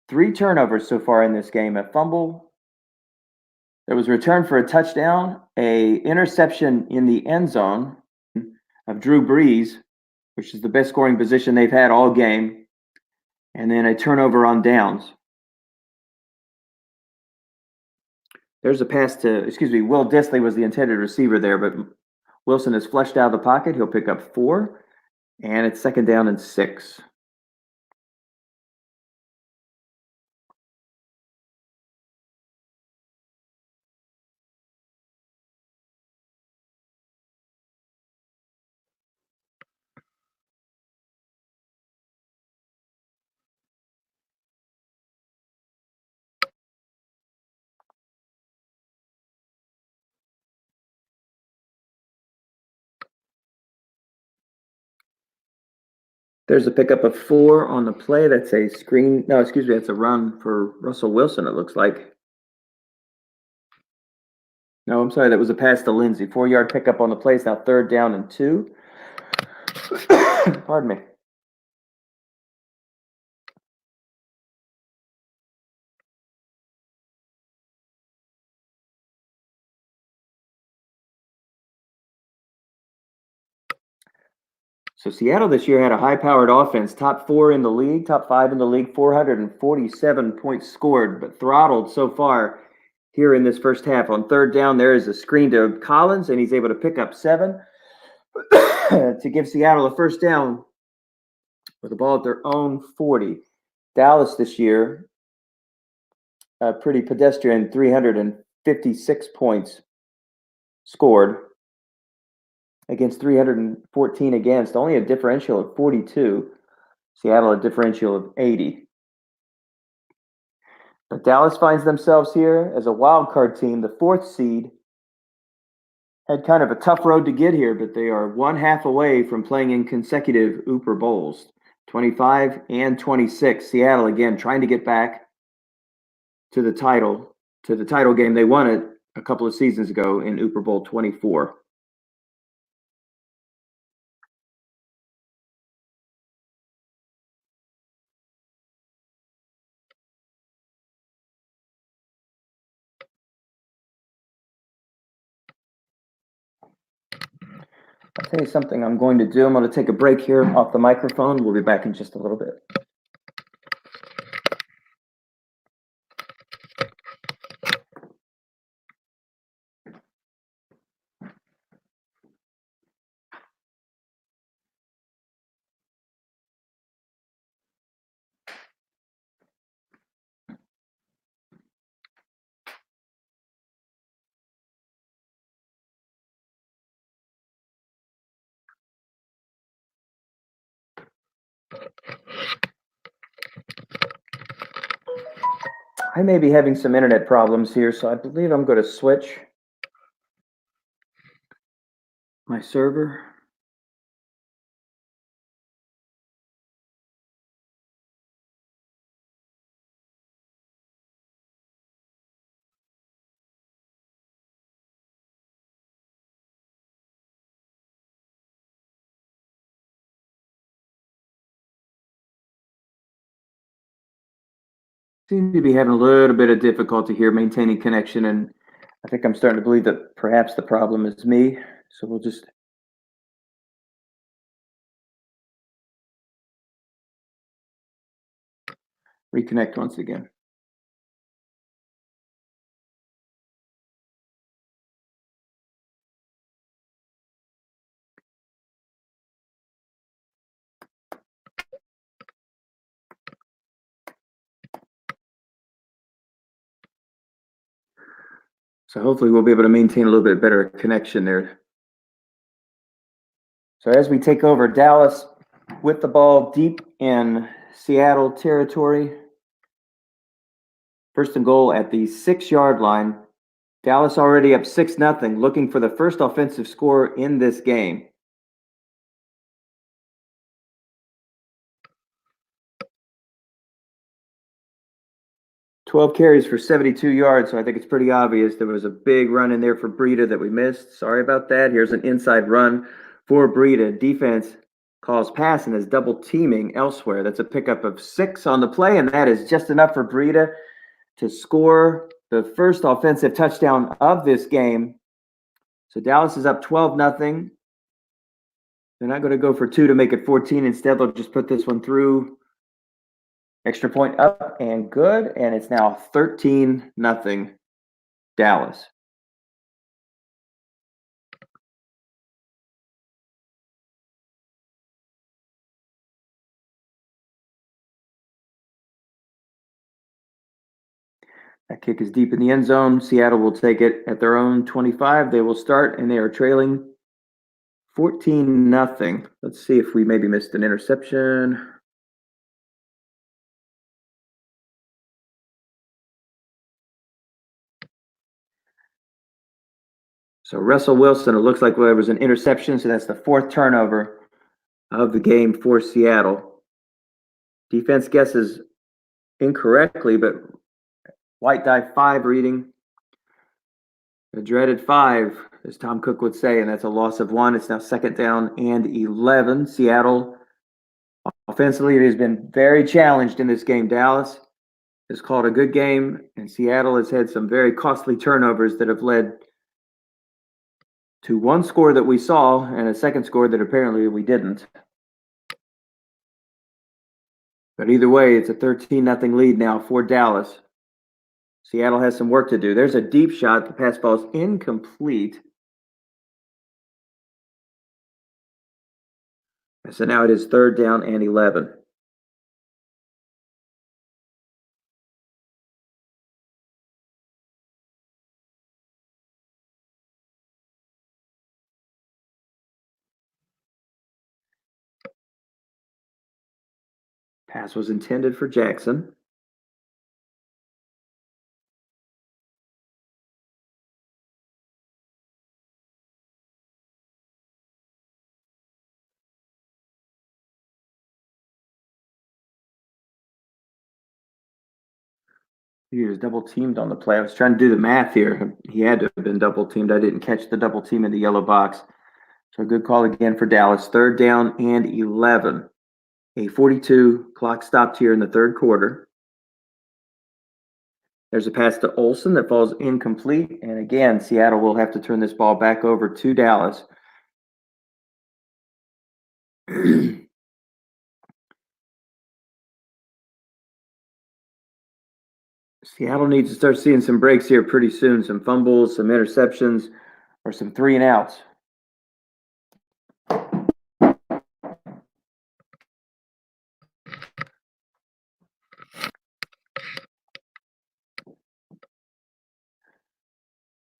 3 turnovers so far in this game. A fumble. There was a return for a touchdown, a interception in the end zone of Drew Brees, which is the best scoring position they've had all game, and then a turnover on downs. There's a pass to, Will Dissly was the intended receiver there, but Wilson is flushed out of the pocket. He'll pick up 4, and it's 2nd down and 6. There's a pickup of 4 on the play. That's a screen. No, that's a run for Russell Wilson, it looks like. No, I'm sorry. That was a pass to Lindsey. 4-yard pickup on the play. It's now 3rd down and 2. Pardon me. So Seattle this year had a high-powered offense, top 4 in the league, top 5 in the league, 447 points scored, but throttled so far here in this first half. On 3rd down, there is a screen to Collins, and he's able to pick up 7 to give Seattle a 1st down with the ball at their own 40. Dallas this year, pretty pedestrian, 356 points scored against 314 against, only a differential of 42. Seattle a differential of 80. But Dallas finds themselves here as a wild card team, the fourth seed. Had kind of a tough road to get here, but they are one half away from playing in consecutive Ooper Bowls, 25 and 26. Seattle again trying to get back to the title game. They won it a couple of seasons ago in Ooper Bowl 24. I'll tell you something I'm going to do. I'm going to take a break here off the microphone. We'll be back in just a little bit. I may be having some internet problems here, so I believe I'm going to switch my server. Seem to be having a little bit of difficulty here maintaining connection, and I think I'm starting to believe that perhaps the problem is me. So we'll just reconnect once again. So hopefully we'll be able to maintain a little bit better connection there. So as we take over, Dallas with the ball deep in Seattle territory. First and goal at the 6-yard line. Dallas already up 6-0, looking for the first offensive score in this game. "12 carries for 72 yards, so I think it's pretty obvious there was a big run in there for Breida that we missed. Sorry about that. Here's an inside run for Breida. Defense calls pass and is double teaming elsewhere. That's a pickup of 6 on the play, and that is just enough for Breida to score the first offensive touchdown of this game. So Dallas is up 12-0. They're not going to go for 2 to make it 14. Instead, they'll just put this one through. Extra point up and good, and it's now 13-0 Dallas. That kick is deep in the end zone. Seattle will take it at their own 25. They will start, and they are trailing 14-0. Let's see if we maybe missed an interception. So Russell Wilson, it looks like there was an interception, so that's the 4th turnover of the game for Seattle. Defense guesses incorrectly, but white die 5 reading. The dreaded 5, as Tom Cook would say, and that's a loss of 1. It's now 2nd down and 11. Seattle offensively has been very challenged in this game. Dallas has called a good game, and Seattle has had some very costly turnovers that have led to one score that we saw and a second score that apparently we didn't. But either way, it's a 13-0 lead now for Dallas. Seattle has some work to do. There's a deep shot. The pass ball is incomplete. So now it is 3rd down and 11. Pass was intended for Jackson. He was double teamed on the play. I was trying to do the math here. He had to have been double teamed. I didn't catch the double team in the yellow box. So a good call again for Dallas. 3rd down and 11. A 42 clock stopped here in the third quarter. There's a pass to Olsen that falls incomplete. And again, Seattle will have to turn this ball back over to Dallas. Seattle needs to start seeing some breaks here pretty soon. Some fumbles, some interceptions, or some 3 and outs.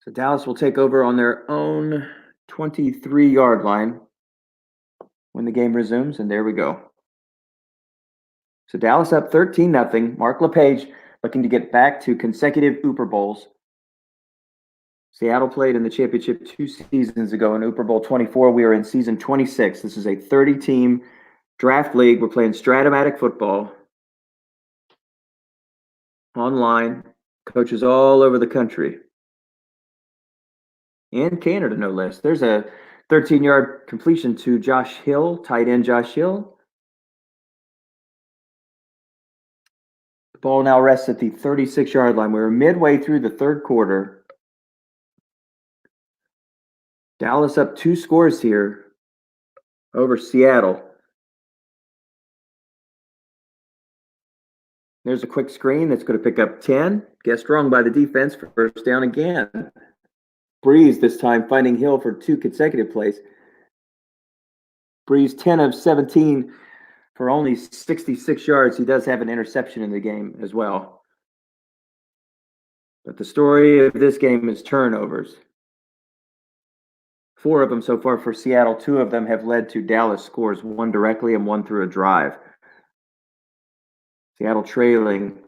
So Dallas will take over on their own 23-yard line when the game resumes, and there we go. So Dallas up 13-0. Mark LePage looking to get back to consecutive Uber Bowls. Seattle played in the championship 2 seasons ago in Uber Bowl 24. We are in season 26. This is a 30-team draft league. We're playing Stratomatic football online. Coaches all over the country. And Canada, no less. There's a 13-yard completion to Josh Hill, tight end Josh Hill. The ball now rests at the 36-yard line. We're midway through the third quarter. Dallas up 2 scores here over Seattle. There's a quick screen that's going to pick up 10. Guessed wrong by the defense for first down again. Breeze this time finding Hill for 2 consecutive plays. Breeze 10 of 17 for only 66 yards. He does have an interception in the game as well. But the story of this game is turnovers. 4 of them so far for Seattle. 2 of them have led to Dallas scores, 1 directly and 1 through a drive. Seattle trailing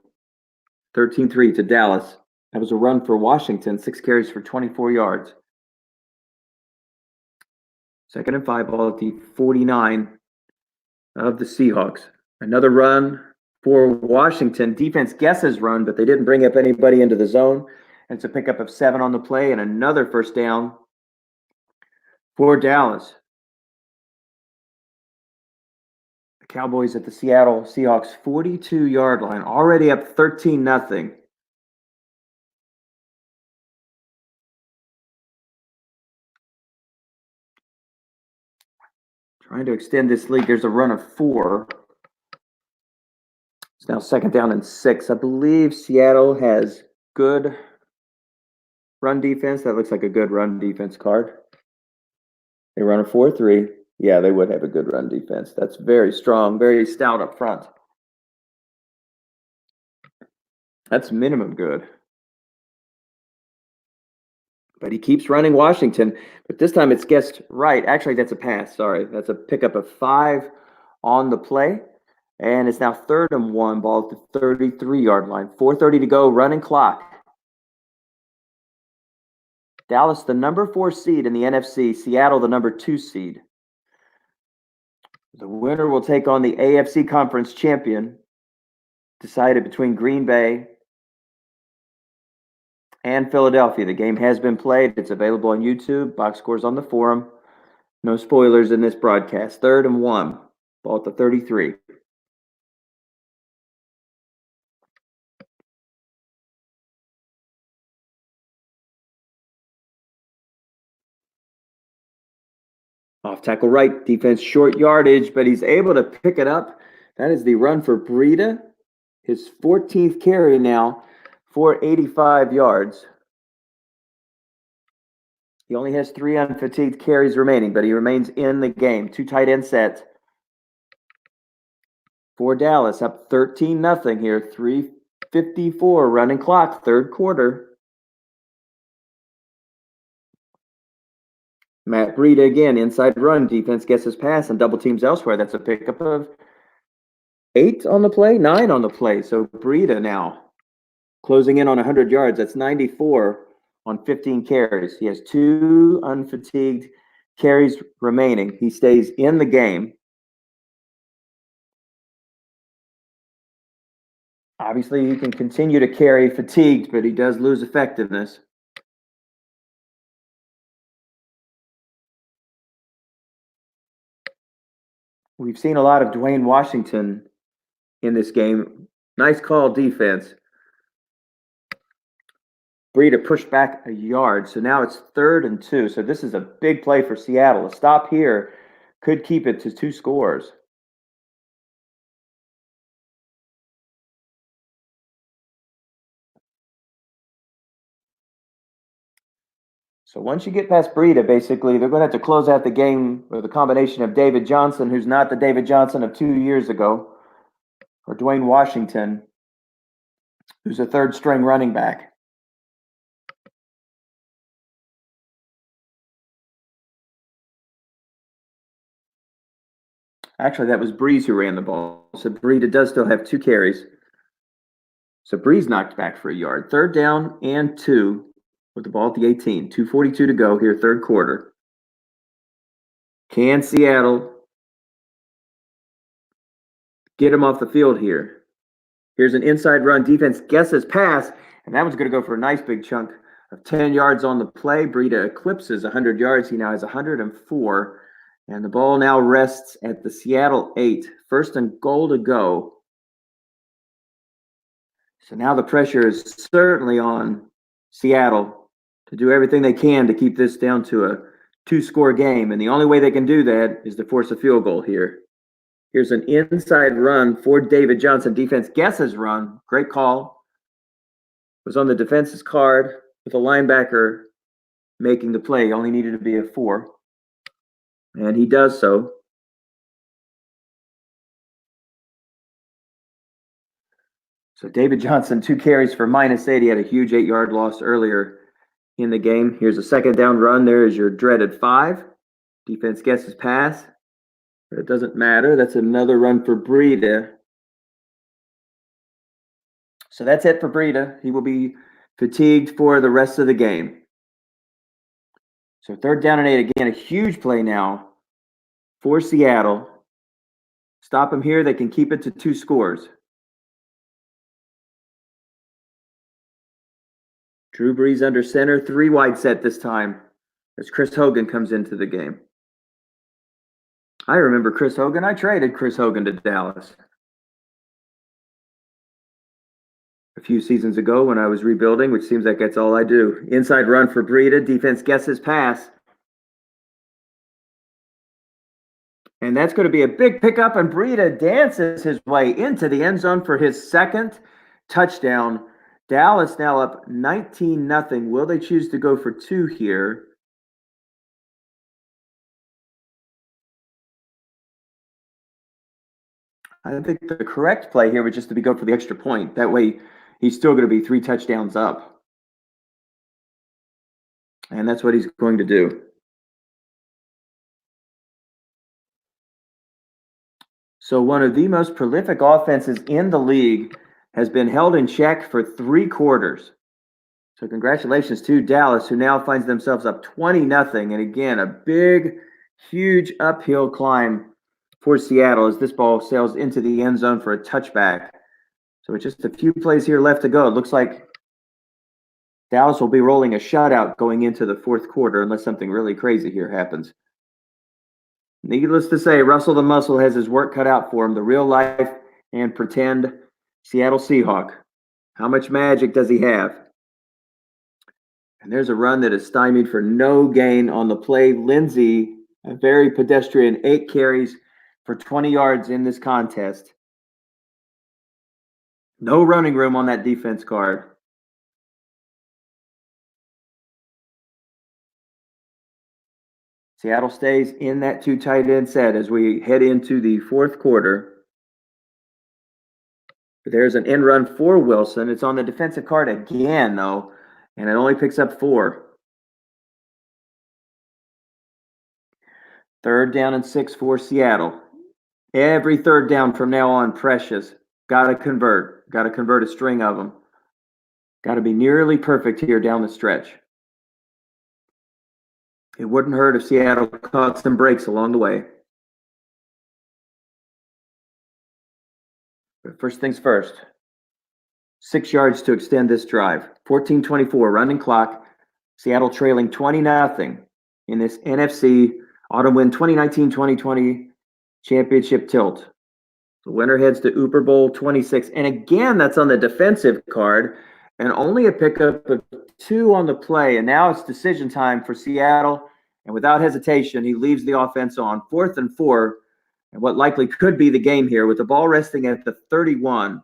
13-3 to Dallas. That was a run for Washington, 6 carries for 24 yards. 2nd and 5, ball at the 49 of the Seahawks. Another run for Washington. Defense guesses run, but they didn't bring up anybody into the zone. And it's a pickup of 7 on the play and another first down for Dallas. The Cowboys at the Seattle Seahawks 42-yard line, already up 13-0. Trying to extend this lead. There's a run of 4. It's now 2nd down and 6. I believe Seattle has good run defense. That looks like a good run defense card. They run a 4-3. Yeah, they would have a good run defense. That's very strong, very stout up front. That's minimum good. But he keeps running Washington. But this time it's guessed right. Actually, that's a pass. Sorry. That's a pickup of 5 on the play. And it's now 3rd and 1, ball at the 33-yard line. 4:30 to go, running clock. Dallas, the number 4 seed in the NFC. Seattle, the number 2 seed. The winner will take on the AFC Conference champion, decided between Green Bay and Philadelphia. The game has been played. It's available on YouTube. Box scores on the forum. No spoilers in this broadcast. 3rd and 1, ball at the 33. Off tackle right, defense short yardage, but he's able to pick it up. That is the run for Breida. His 14th carry now for 85 yards. He only has 3 unfatigued carries remaining, but he remains in the game. 2 tight end sets for Dallas, up 13-0 here. 3:54 running clock, third quarter. Matt Breida again, inside run. Defense gets his pass and double teams elsewhere. That's a pickup of 8 on the play, 9 on the play. So Breida now closing in on 100 yards. That's 94 on 15 carries. He has 2 unfatigued carries remaining. He stays in the game. Obviously, he can continue to carry fatigued, but he does lose effectiveness. We've seen a lot of Dwayne Washington in this game. Nice call defense. Breida pushed back a yard, so now it's 3rd and 2. So this is a big play for Seattle. A stop here could keep it to 2 scores. So once you get past Breida, basically, they're going to have to close out the game with a combination of David Johnson, who's not the David Johnson of 2 years ago, or Dwayne Washington, who's a 3rd-string running back. Actually, that was Breeze who ran the ball. So Breida does still have 2 carries. So Breeze knocked back for a yard. 3rd down and 2 with the ball at the 18. 2:42 to go here, 3rd quarter. Can Seattle get him off the field here? Here's an inside run. Defense guesses pass, and that one's going to go for a nice big chunk of 10 yards on the play. Breida eclipses 100 yards. He now has 104, and the ball now rests at the Seattle 8. 1st and goal to go. So now the pressure is certainly on Seattle to do everything they can to keep this down to a 2-score game, and the only way they can do that is to force a field goal here. Here's an inside run for David Johnson. Defense guesses run. Great call. Was on the defense's card with a linebacker making the play. Only needed to be a 4. And he does so. So David Johnson, 2 carries for -8. He had a huge 8-yard loss earlier in the game. Here's a 2nd down run. There is your dreaded 5. Defense guesses pass. But it doesn't matter. That's another run for Breida. So that's it for Breida. He will be fatigued for the rest of the game. So 3rd down and 8. Again, a huge play now for Seattle. Stop them here. They can keep it to 2 scores. Drew Brees under center. 3 wide set this time as Chris Hogan comes into the game. I remember Chris Hogan. I traded Chris Hogan to Dallas a few seasons ago when I was rebuilding, which seems like that's all I do. Inside run for Breida. Defense guesses pass. And that's going to be a big pickup, and Breida dances his way into the end zone for his 2nd touchdown. Dallas now up 19-0. Will they choose to go for 2 here? I think the correct play here would just be go for the extra point. That way, he's still going to be 3 touchdowns up. And that's what he's going to do. So one of the most prolific offenses in the league has been held in check for 3 quarters. So congratulations to Dallas, who now finds themselves up 20-0. And again, a big, huge uphill climb for Seattle as this ball sails into the end zone for a touchback. So with just a few plays here left to go, it looks like Dallas will be rolling a shutout going into the 4th quarter unless something really crazy here happens. Needless to say, Russell the Muscle has his work cut out for him, the real life and pretend Seattle Seahawk. How much magic does he have? And there's a run that is stymied for no gain on the play. Lindsey, a very pedestrian, 8 carries for 20 yards in this contest. No running room on that defense card. Seattle stays in that 2 tight end set as we head into the 4th quarter. There's an end run for Wilson. It's on the defensive card again, though, and it only picks up 4. 3rd down and 6 for Seattle. Every third down from now on, precious. Got to convert. Got to convert a string of them. Got to be nearly perfect here down the stretch. It wouldn't hurt if Seattle caught some breaks along the way. But first things first. 6 yards to extend this drive. 14:24 running clock. Seattle trailing 20-0 in this NFC Autumn Wind 2019-2020 championship tilt. The winner heads to Uber Bowl 26. And again, that's on the defensive card and only a pickup of 2 on the play. And now it's decision time for Seattle. And without hesitation, he leaves the offense on 4th and 4. And what likely could be the game here with the ball resting at the 31.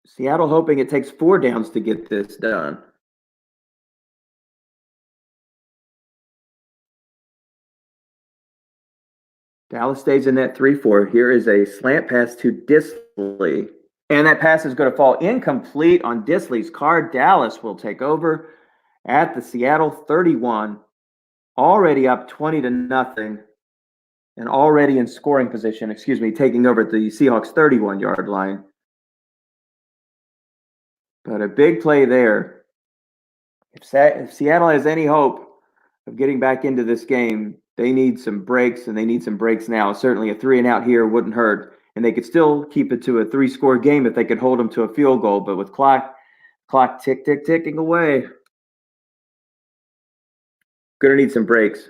Seattle hoping it takes 4 downs to get this done. Dallas stays in that 3-4. Here is a slant pass to Disley. And that pass is going to fall incomplete on Disley's card. Dallas will take over at the Seattle 31. Already up 20-0. And already in scoring position, taking over at the Seahawks 31-yard line. But a big play there. If Seattle has any hope of getting back into this game, they need some breaks, and they need some breaks now. Certainly a 3-and-out here wouldn't hurt. And they could still keep it to a 3-score game if they could hold them to a field goal. But with clock ticking away, going to need some breaks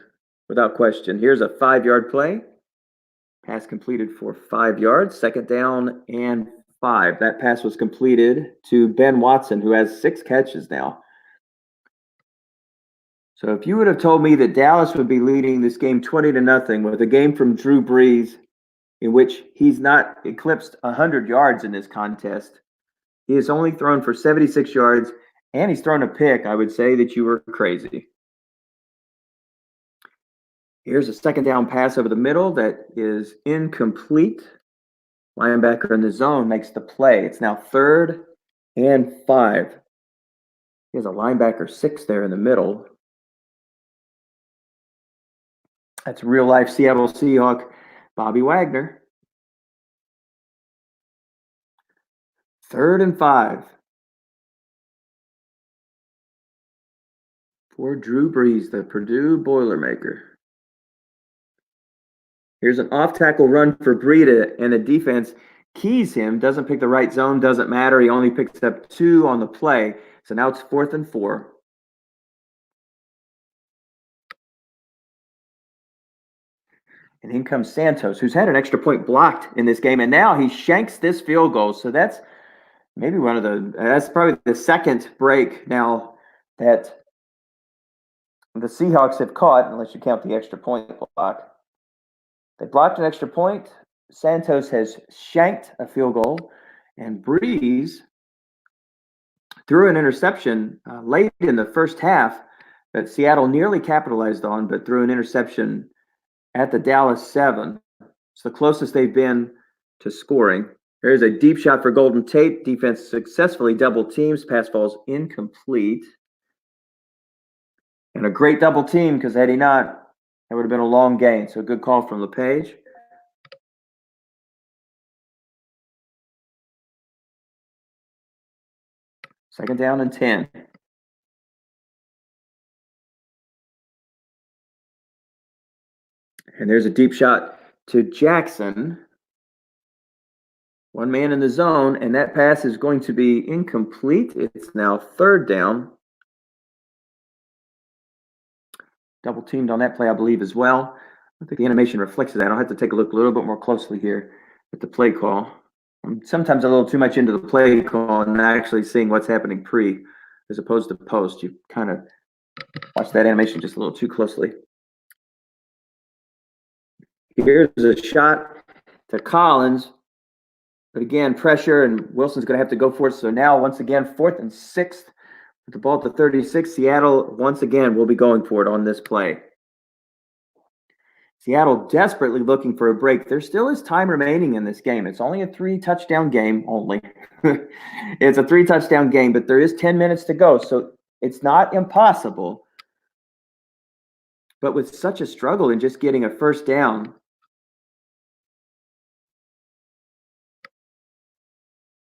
without question. Here's a 5-yard play. Pass completed for 5 yards. 2nd down and 5. That pass was completed to Ben Watson, who has 6 catches now. So if you would have told me that Dallas would be leading this game 20-0 with a game from Drew Brees in which he's not eclipsed 100 yards in this contest, he has only thrown for 76 yards, and he's thrown a pick, I would say that you were crazy. Here's a 2nd down pass over the middle that is incomplete. Linebacker in the zone makes the play. It's now 3rd and 5. He has a linebacker 6 there in the middle. That's real-life Seattle Seahawk Bobby Wagner. 3rd and 5. For Drew Brees, the Purdue Boilermaker. Here's an off-tackle run for Breida, and the defense keys him, doesn't pick the right zone, doesn't matter. He only picks up 2 on the play. So now it's 4th and 4. And in comes Santos, who's had an extra point blocked in this game, and now he shanks this field goal. So that's maybe that's probably the 2nd break now that the Seahawks have caught, unless you count the extra point block. They blocked an extra point. Santos has shanked a field goal, and Brees threw an interception late in the first half that Seattle nearly capitalized on, but threw an interception at the Dallas 7. It's the closest they've been to scoring. There's a deep shot for Golden Tate. Defense successfully double teams. Pass falls incomplete. And a great double team, because had he not, that would have been a long gain. So a good call from LePage. Second down and 10. And there's a deep shot to Jackson. 1 man in the zone, and that pass is going to be incomplete. It's now 3rd down. Double teamed on that play, I believe, as well. I think the animation reflects that. I'll have to take a look a little bit more closely here at the play call. I'm sometimes a little too much into the play call and not actually seeing what's happening pre as opposed to post. You kind of watch that animation just a little too closely. Here's a shot to Collins. But again, pressure, and Wilson's going to have to go for it. So now, once again, 4th and 6th with the ball at the 36. Seattle, once again, will be going for it on this play. Seattle desperately looking for a break. There still is time remaining in this game. It's only a 3-touchdown game only. It's a 3-touchdown game, but there is 10 minutes to go. So it's not impossible but with such a struggle in just getting a first down.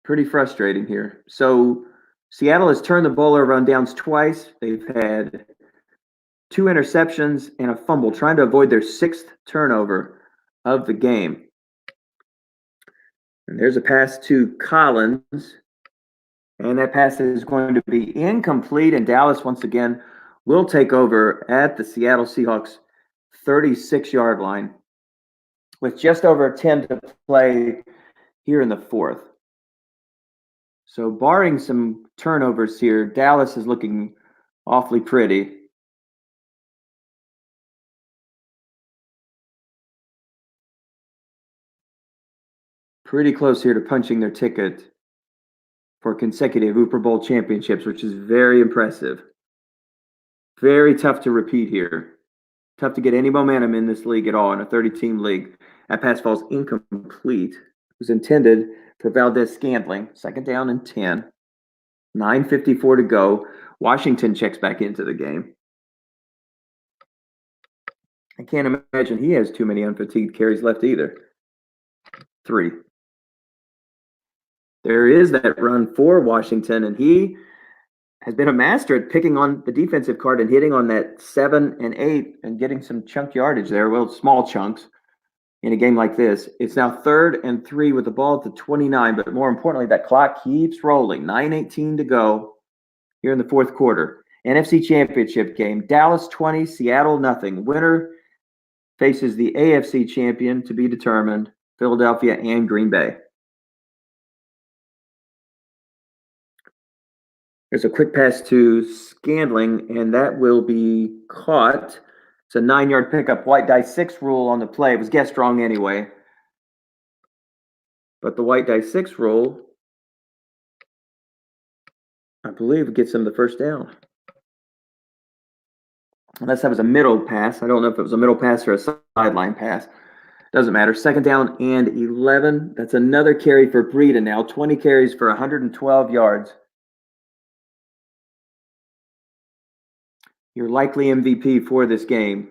Pretty frustrating here. So Seattle has turned the ball over on downs twice. They've had 2 interceptions and a fumble, trying to avoid their 6th turnover of the game. And there's a pass to Collins, and that pass is going to be incomplete, and Dallas once again will take over at the Seattle Seahawks 36-yard line with just over 10 to play here in the 4th. So barring some turnovers here, Dallas is looking awfully pretty. Pretty close here to punching their ticket for consecutive Super Bowl championships, which is very impressive. Very tough to repeat here. Tough to get any momentum in this league at all, in a 30-team league. That pass falls incomplete. It was intended for Valdez-Scantling. 2nd down and 10. 9:54 to go. Washington checks back into the game. I can't imagine he has too many unfatigued carries left either. 3. There is that run for Washington, and he has been a master at picking on the defensive card and hitting on that 7 and 8 and getting some chunk yardage there. Well, small chunks in a game like this. It's now 3rd and 3 with the ball at the 29, but more importantly, that clock keeps rolling. 9:18 to go here in the 4th quarter. NFC Championship game. Dallas 20, Seattle nothing. Winner faces the AFC champion to be determined, Philadelphia and Green Bay. There's a quick pass to Scandling, and that will be caught. It's a 9-yard pickup. White die 6 rule on the play. It was guessed wrong anyway. But the white die 6 rule, I believe, gets him the first down. Unless that was a middle pass. I don't know if it was a middle pass or a sideline pass. Doesn't matter. 2nd down and 11. That's another carry for Breida now. 20 carries for 112 yards. Your likely MVP for this game.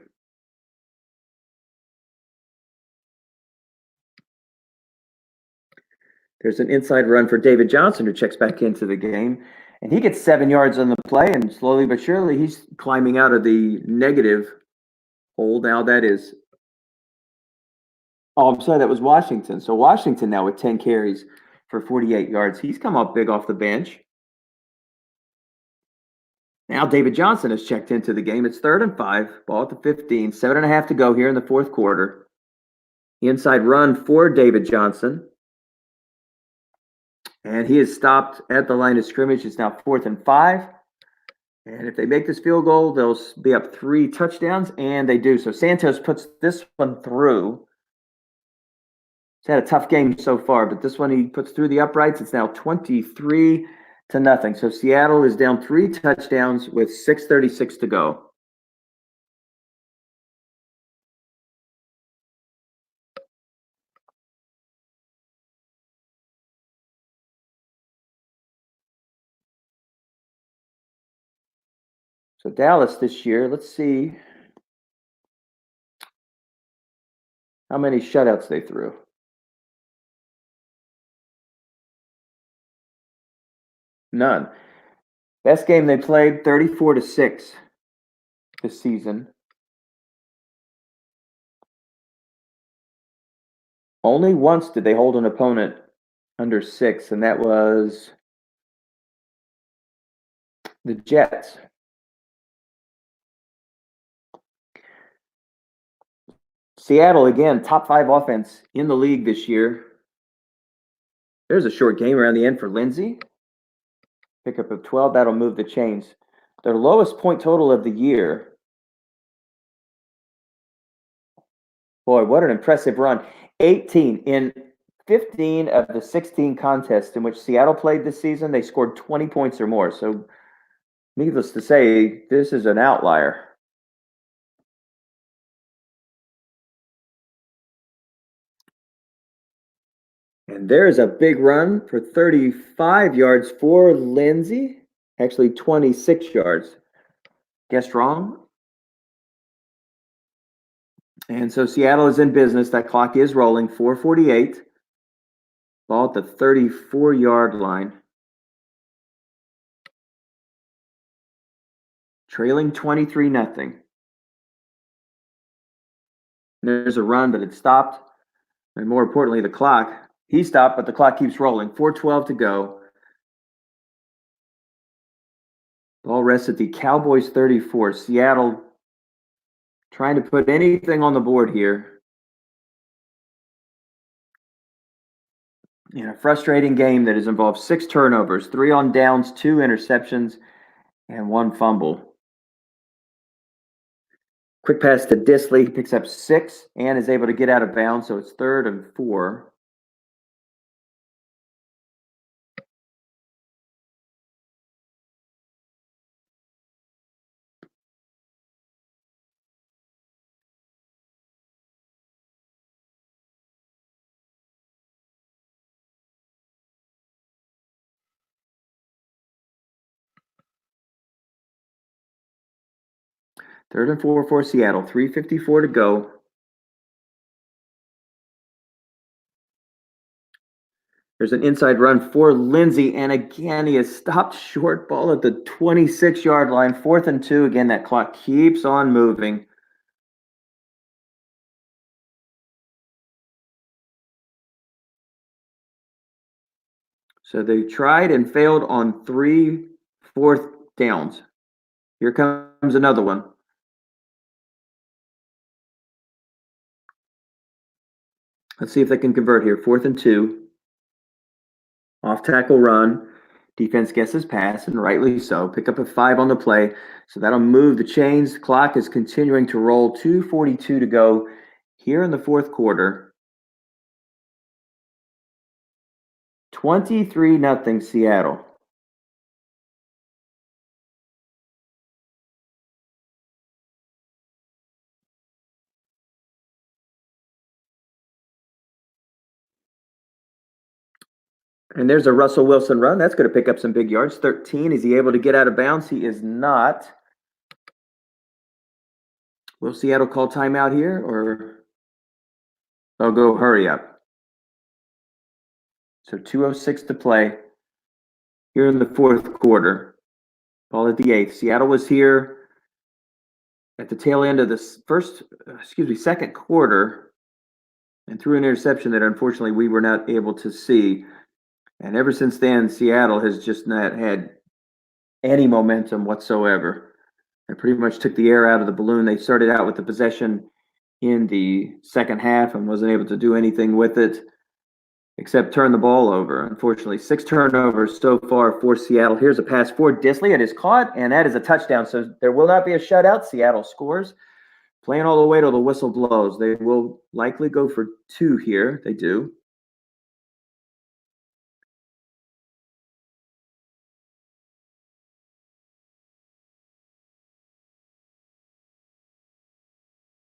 There's an inside run for David Johnson, who checks back into the game. And he gets 7 yards on the play, and slowly but surely he's climbing out of the negative hole. Now that is... Oh, I'm sorry, that was Washington. So Washington now with 10 carries for 48 yards. He's come up big off the bench. Now David Johnson has checked into the game. It's 3rd and 5, ball at the 15, 7.5 to go here in the 4th quarter. Inside run for David Johnson. And he is stopped at the line of scrimmage. It's now 4th and 5. And if they make this field goal, they'll be up 3 touchdowns, and they do. So Santos puts this one through. He's had a tough game so far, but this one he puts through the uprights. It's now 23-0. So Seattle is down 3 touchdowns with 6:36 to go. So Dallas this year, let's see how many shutouts they threw. None. Best game they played, 34-6 this season. Only once did they hold an opponent under 6, and that was the Jets. Seattle, again, top 5 offense in the league this year. There's a short game around the end for Lindsey. Pickup of 12. That'll move the chains. Their lowest point total of the year. Boy, what an impressive run. 18 in 15 of the 16 contests in which Seattle played this season, they scored 20 points or more. So, needless to say, this is an outlier. And there's a big run for 35 yards for Lindsey. Actually, 26 yards. Guessed wrong. And so Seattle is in business. That clock is rolling. 4:48. Ball at the 34-yard line. Trailing 23-0. There's a run, but it stopped. And more importantly, the clock. He stopped, but the clock keeps rolling. 4:12 to go. Ball rests at the Cowboys 34. Seattle trying to put anything on the board here. In a frustrating game that has involved 6 turnovers, 3 on downs, 2 interceptions, and 1 fumble. Quick pass to Disley. He picks up 6 and is able to get out of bounds, so it's 3rd and 4. Third and 4 for Seattle. 3:54 to go. There's an inside run for Lindsey, and again, he has stopped short. Ball at the 26-yard line. 4th and 2. Again, that clock keeps on moving. So they tried and failed on 3 4th downs. Here comes another one. Let's see if they can convert here. 4th and 2. Off tackle run. Defense guesses pass, and rightly so. Pick up a 5 on the play. So that'll move the chains. The clock is continuing to roll. 2:42 to go here in the 4th quarter. 23-0 Seattle. And there's a Russell Wilson run. That's going to pick up some big yards. 13. Is he able to get out of bounds? He is not. Will Seattle call timeout here, or they'll go hurry up? So 2:06 to play here in the 4th quarter. Ball at the 8th. Seattle was here at the tail end of the second quarter and threw an interception that unfortunately we were not able to see. And ever since then, Seattle has just not had any momentum whatsoever. They pretty much took the air out of the balloon. They started out with the possession in the second half and wasn't able to do anything with it except turn the ball over. Unfortunately, 6 turnovers so far for Seattle. Here's a pass for Disley. It is caught, and that is a touchdown. So there will not be a shutout. Seattle scores. Playing all the way till the whistle blows. They will likely go for 2 here. They do.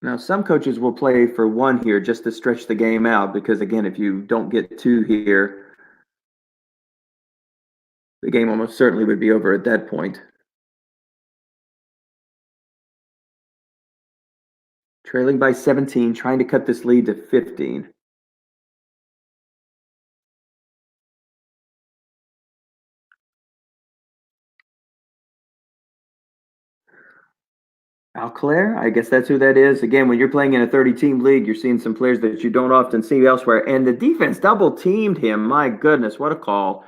Now, some coaches will play for 1 here just to stretch the game out because, again, if you don't get 2 here, the game almost certainly would be over at that point. Trailing by 17, trying to cut this lead to 15. Alclair, I guess that's who that is. Again, when you're playing in a 30-team league, you're seeing some players that you don't often see elsewhere. And the defense double-teamed him. My goodness, what a call.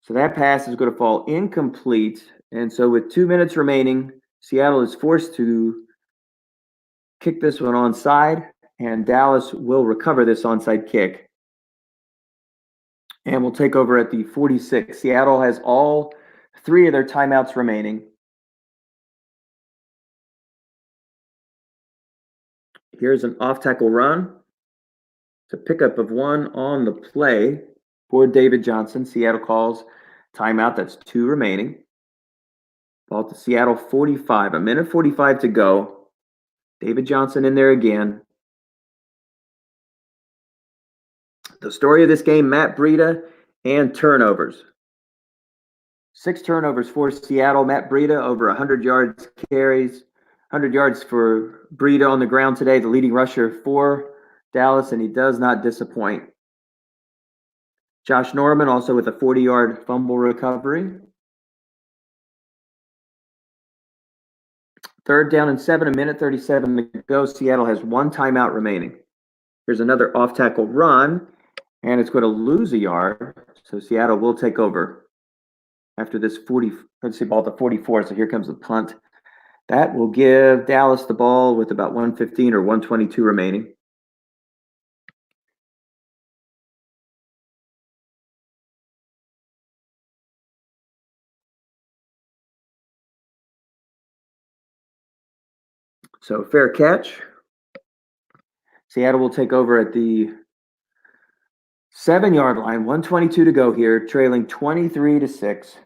So that pass is going to fall incomplete. And so with 2 minutes remaining, Seattle is forced to kick this one onside, and Dallas will recover this onside kick. And will take over at the 46. Seattle has all 3 of their timeouts remaining. Here's an off-tackle run. It's a pickup of 1 on the play for David Johnson. Seattle calls timeout. That's 2 remaining. Ball to Seattle 45. 1:45 to go. David Johnson in there again. The story of this game, Matt Breida and turnovers. 6 turnovers for Seattle. Matt Breida over 100 yards carries. 100 yards for Breida on the ground today, the leading rusher for Dallas, and he does not disappoint. Josh Norman also with a 40-yard fumble recovery. 3rd down and 7, 1:37 to go. Seattle has 1 timeout remaining. Here's another off-tackle run, and it's going to lose a yard, so Seattle will take over after this 40. Let's see, ball at the 44, so here comes the punt. That will give Dallas the ball with about 1:15 or 1:22 remaining. So fair catch. Seattle will take over at the 7-yard line, 1:22 to go here, trailing 23-6.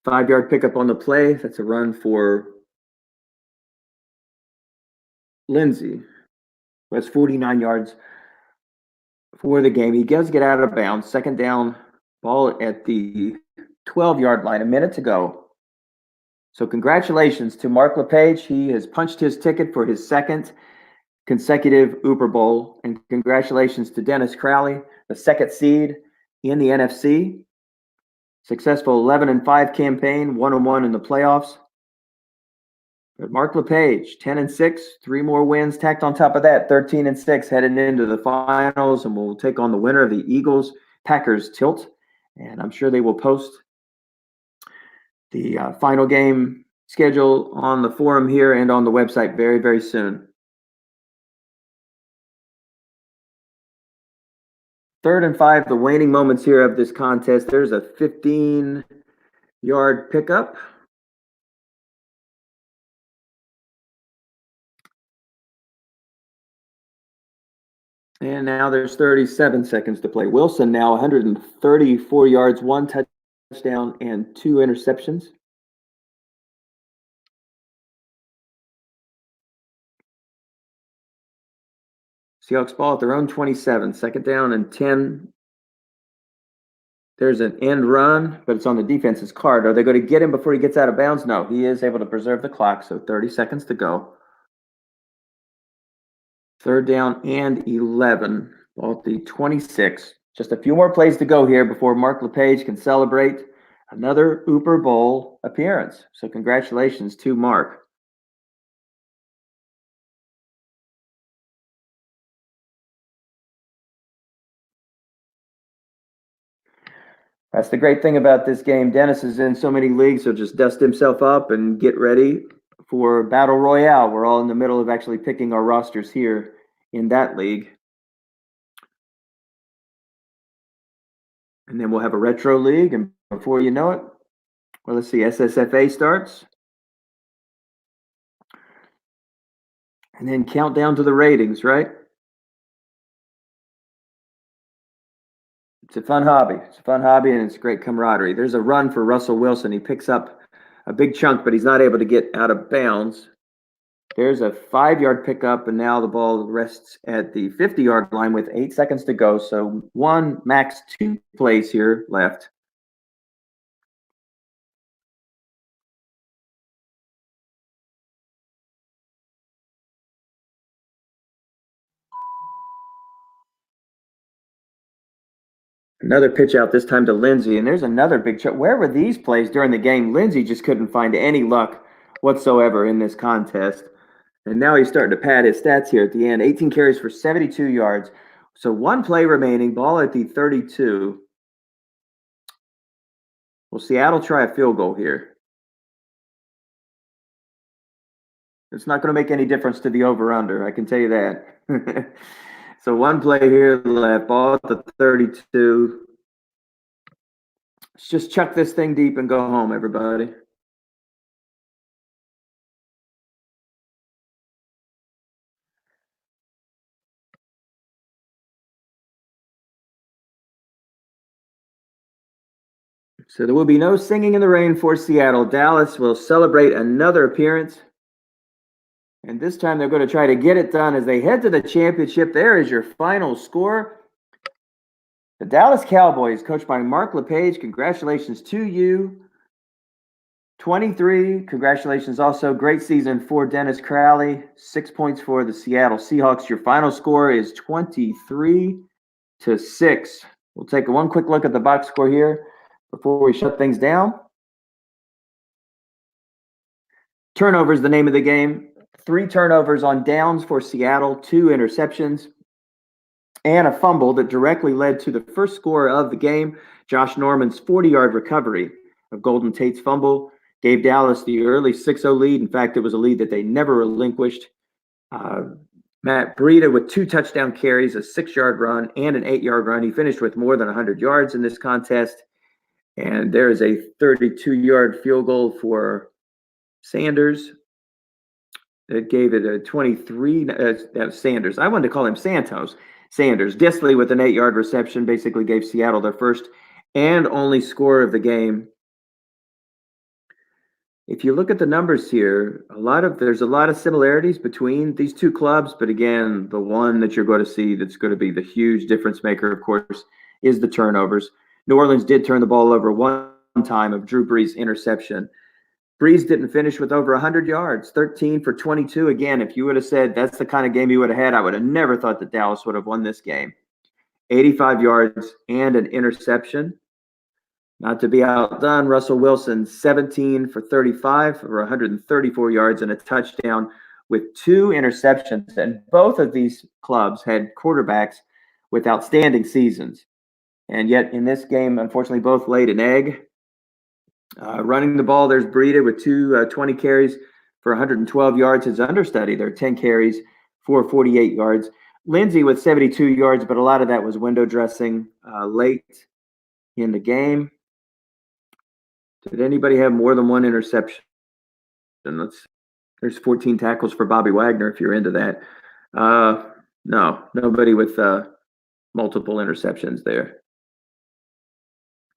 Five-yard pickup on the play. That's a run for Lindsey. That's 49 yards for the game. He does get out of bounds. 2nd down, ball at the 12-yard line, a minute to go. So congratulations to Mark LePage. He has punched his ticket for his 2nd consecutive Uber Bowl. And congratulations to Dennis Crowley, the 2nd seed in the NFC. Successful 11-5 campaign, 1-1 in the playoffs. But Mark LePage, 10-6, 3 more wins tacked on top of that, 13-6 heading into the finals, and we'll take on the winner of the Eagles-Packers tilt. And I'm sure they will post the final game schedule on the forum here and on the website very, very soon. 3rd and 5, the waning moments here of this contest. There's a 15-yard pickup. And now there's 37 seconds to play. Wilson now 134 yards, 1 touchdown, and 2 interceptions. Seahawks ball at their own 27, 2nd down and 10. There's an end run, but it's on the defense's card. Are they going to get him before he gets out of bounds? No, he is able to preserve the clock, so 30 seconds to go. 3rd down and 11. Ball at the 26. Just a few more plays to go here before Mark LePage can celebrate another Uber Bowl appearance. So congratulations to Mark. That's the great thing about this game. Dennis is in so many leagues, he'll just dust himself up and get ready for Battle Royale. We're all in the middle of actually picking our rosters here in that league. And then we'll have a retro league, and before you know it, well, let's see, SSFA starts. And then count down to the ratings, right? It's a fun hobby. It's a fun hobby, and it's great camaraderie. There's a run for Russell Wilson. He picks up a big chunk, but he's not able to get out of bounds. There's a 5-yard pickup, and now the ball rests at the 50-yard line with 8 seconds to go. So 1, max 2 plays here left. Another pitch out, this time to Lindsey, and there's another big shot. Where were these plays during the game? Lindsey just couldn't find any luck whatsoever in this contest. And now he's starting to pad his stats here at the end. 18 carries for 72 yards. So 1 play remaining, ball at the 32. Will Seattle try a field goal here? It's not going to make any difference to the over-under, I can tell you that. So 1 play here left, ball at the 32. Let's just chuck this thing deep and go home, everybody. So there will be no singing in the rain for Seattle. Dallas will celebrate another appearance. And this time they're going to try to get it done as they head to the championship. There is your final score. The Dallas Cowboys, coached by Mark LePage, congratulations to you. 23, congratulations also. Great season for Dennis Crowley. 6 points for the Seattle Seahawks. Your final score is 23-6. We'll take one quick look at the box score here before we shut things down. Turnover is the name of the game. 3 turnovers on downs for Seattle, 2 interceptions, and a fumble that directly led to the first score of the game. Josh Norman's 40-yard recovery of Golden Tate's fumble gave Dallas the early 6-0 lead. In fact, it was a lead that they never relinquished. Matt Breida with 2 touchdown carries, a 6-yard run, and an 8-yard run. He finished with more than 100 yards in this contest. And there is a 32-yard field goal for Sanders. That gave it a 23. Sanders. I wanted to call him Santos. Sanders. Disley with an 8-yard reception basically gave Seattle their first and only score of the game. If you look at the numbers here, there's a lot of similarities between these two clubs, but again, the one that you're going to see that's going to be the huge difference maker, of course, is the turnovers. New Orleans did turn the ball over one time of Drew Brees' interception. Brees didn't finish with over 100 yards, 13 for 22. Again, if you would have said that's the kind of game you would have had, I would have never thought that Dallas would have won this game. 85 yards and an interception. Not to be outdone, Russell Wilson, 17 for 35 for 134 yards and a touchdown with 2 interceptions. And both of these clubs had quarterbacks with outstanding seasons. And yet in this game, unfortunately, both laid an egg. Running the ball, there's Breida with 20 carries for 112 yards. His understudy, there 10 carries for 48 yards. Lindsey with 72 yards, but a lot of that was window dressing late in the game. Did anybody have more than 1 interception? There's 14 tackles for Bobby Wagner if you're into that. No, nobody with multiple interceptions there.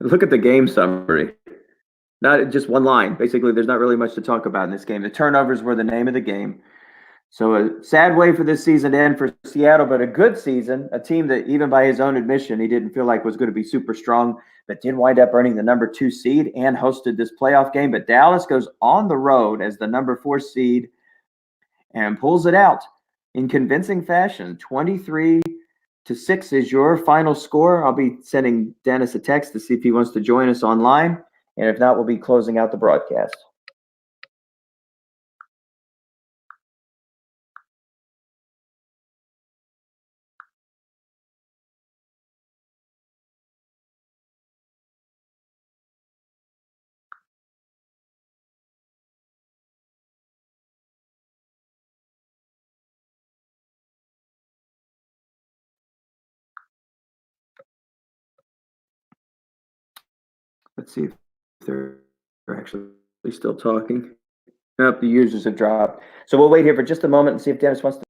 Look at the game summary. Not just one line. Basically, there's not really much to talk about in this game. The turnovers were the name of the game. So a sad way for this season to end for Seattle, but a good season. A team that, even by his own admission, he didn't feel like was going to be super strong, but did wind up earning the number 2 seed and hosted this playoff game. But Dallas goes on the road as the number 4 seed and pulls it out in convincing fashion. 23-6 is your final score. I'll be sending Dennis a text to see if he wants to join us online. And if not, we'll be closing out the broadcast. Let's see if they're actually still talking. Nope, the users have dropped. So we'll wait here for just a moment and see if Dennis wants to.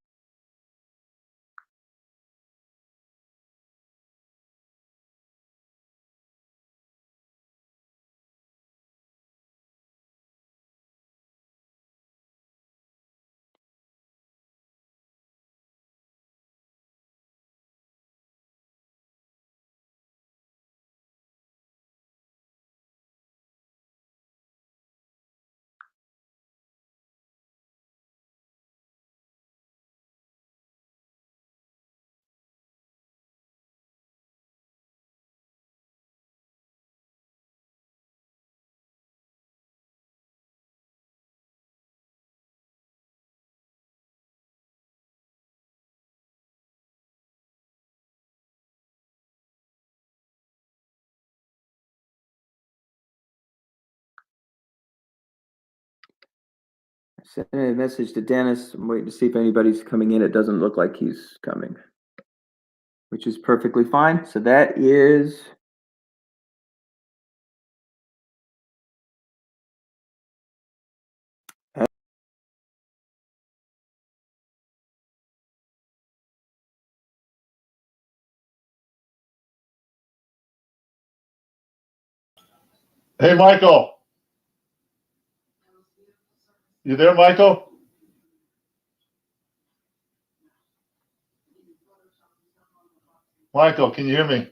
Send a message to Dennis. I'm waiting to see if anybody's coming in. It doesn't look like he's coming, which is perfectly fine. So that is Hey, Michael. You there, Michael? Michael, can you hear me?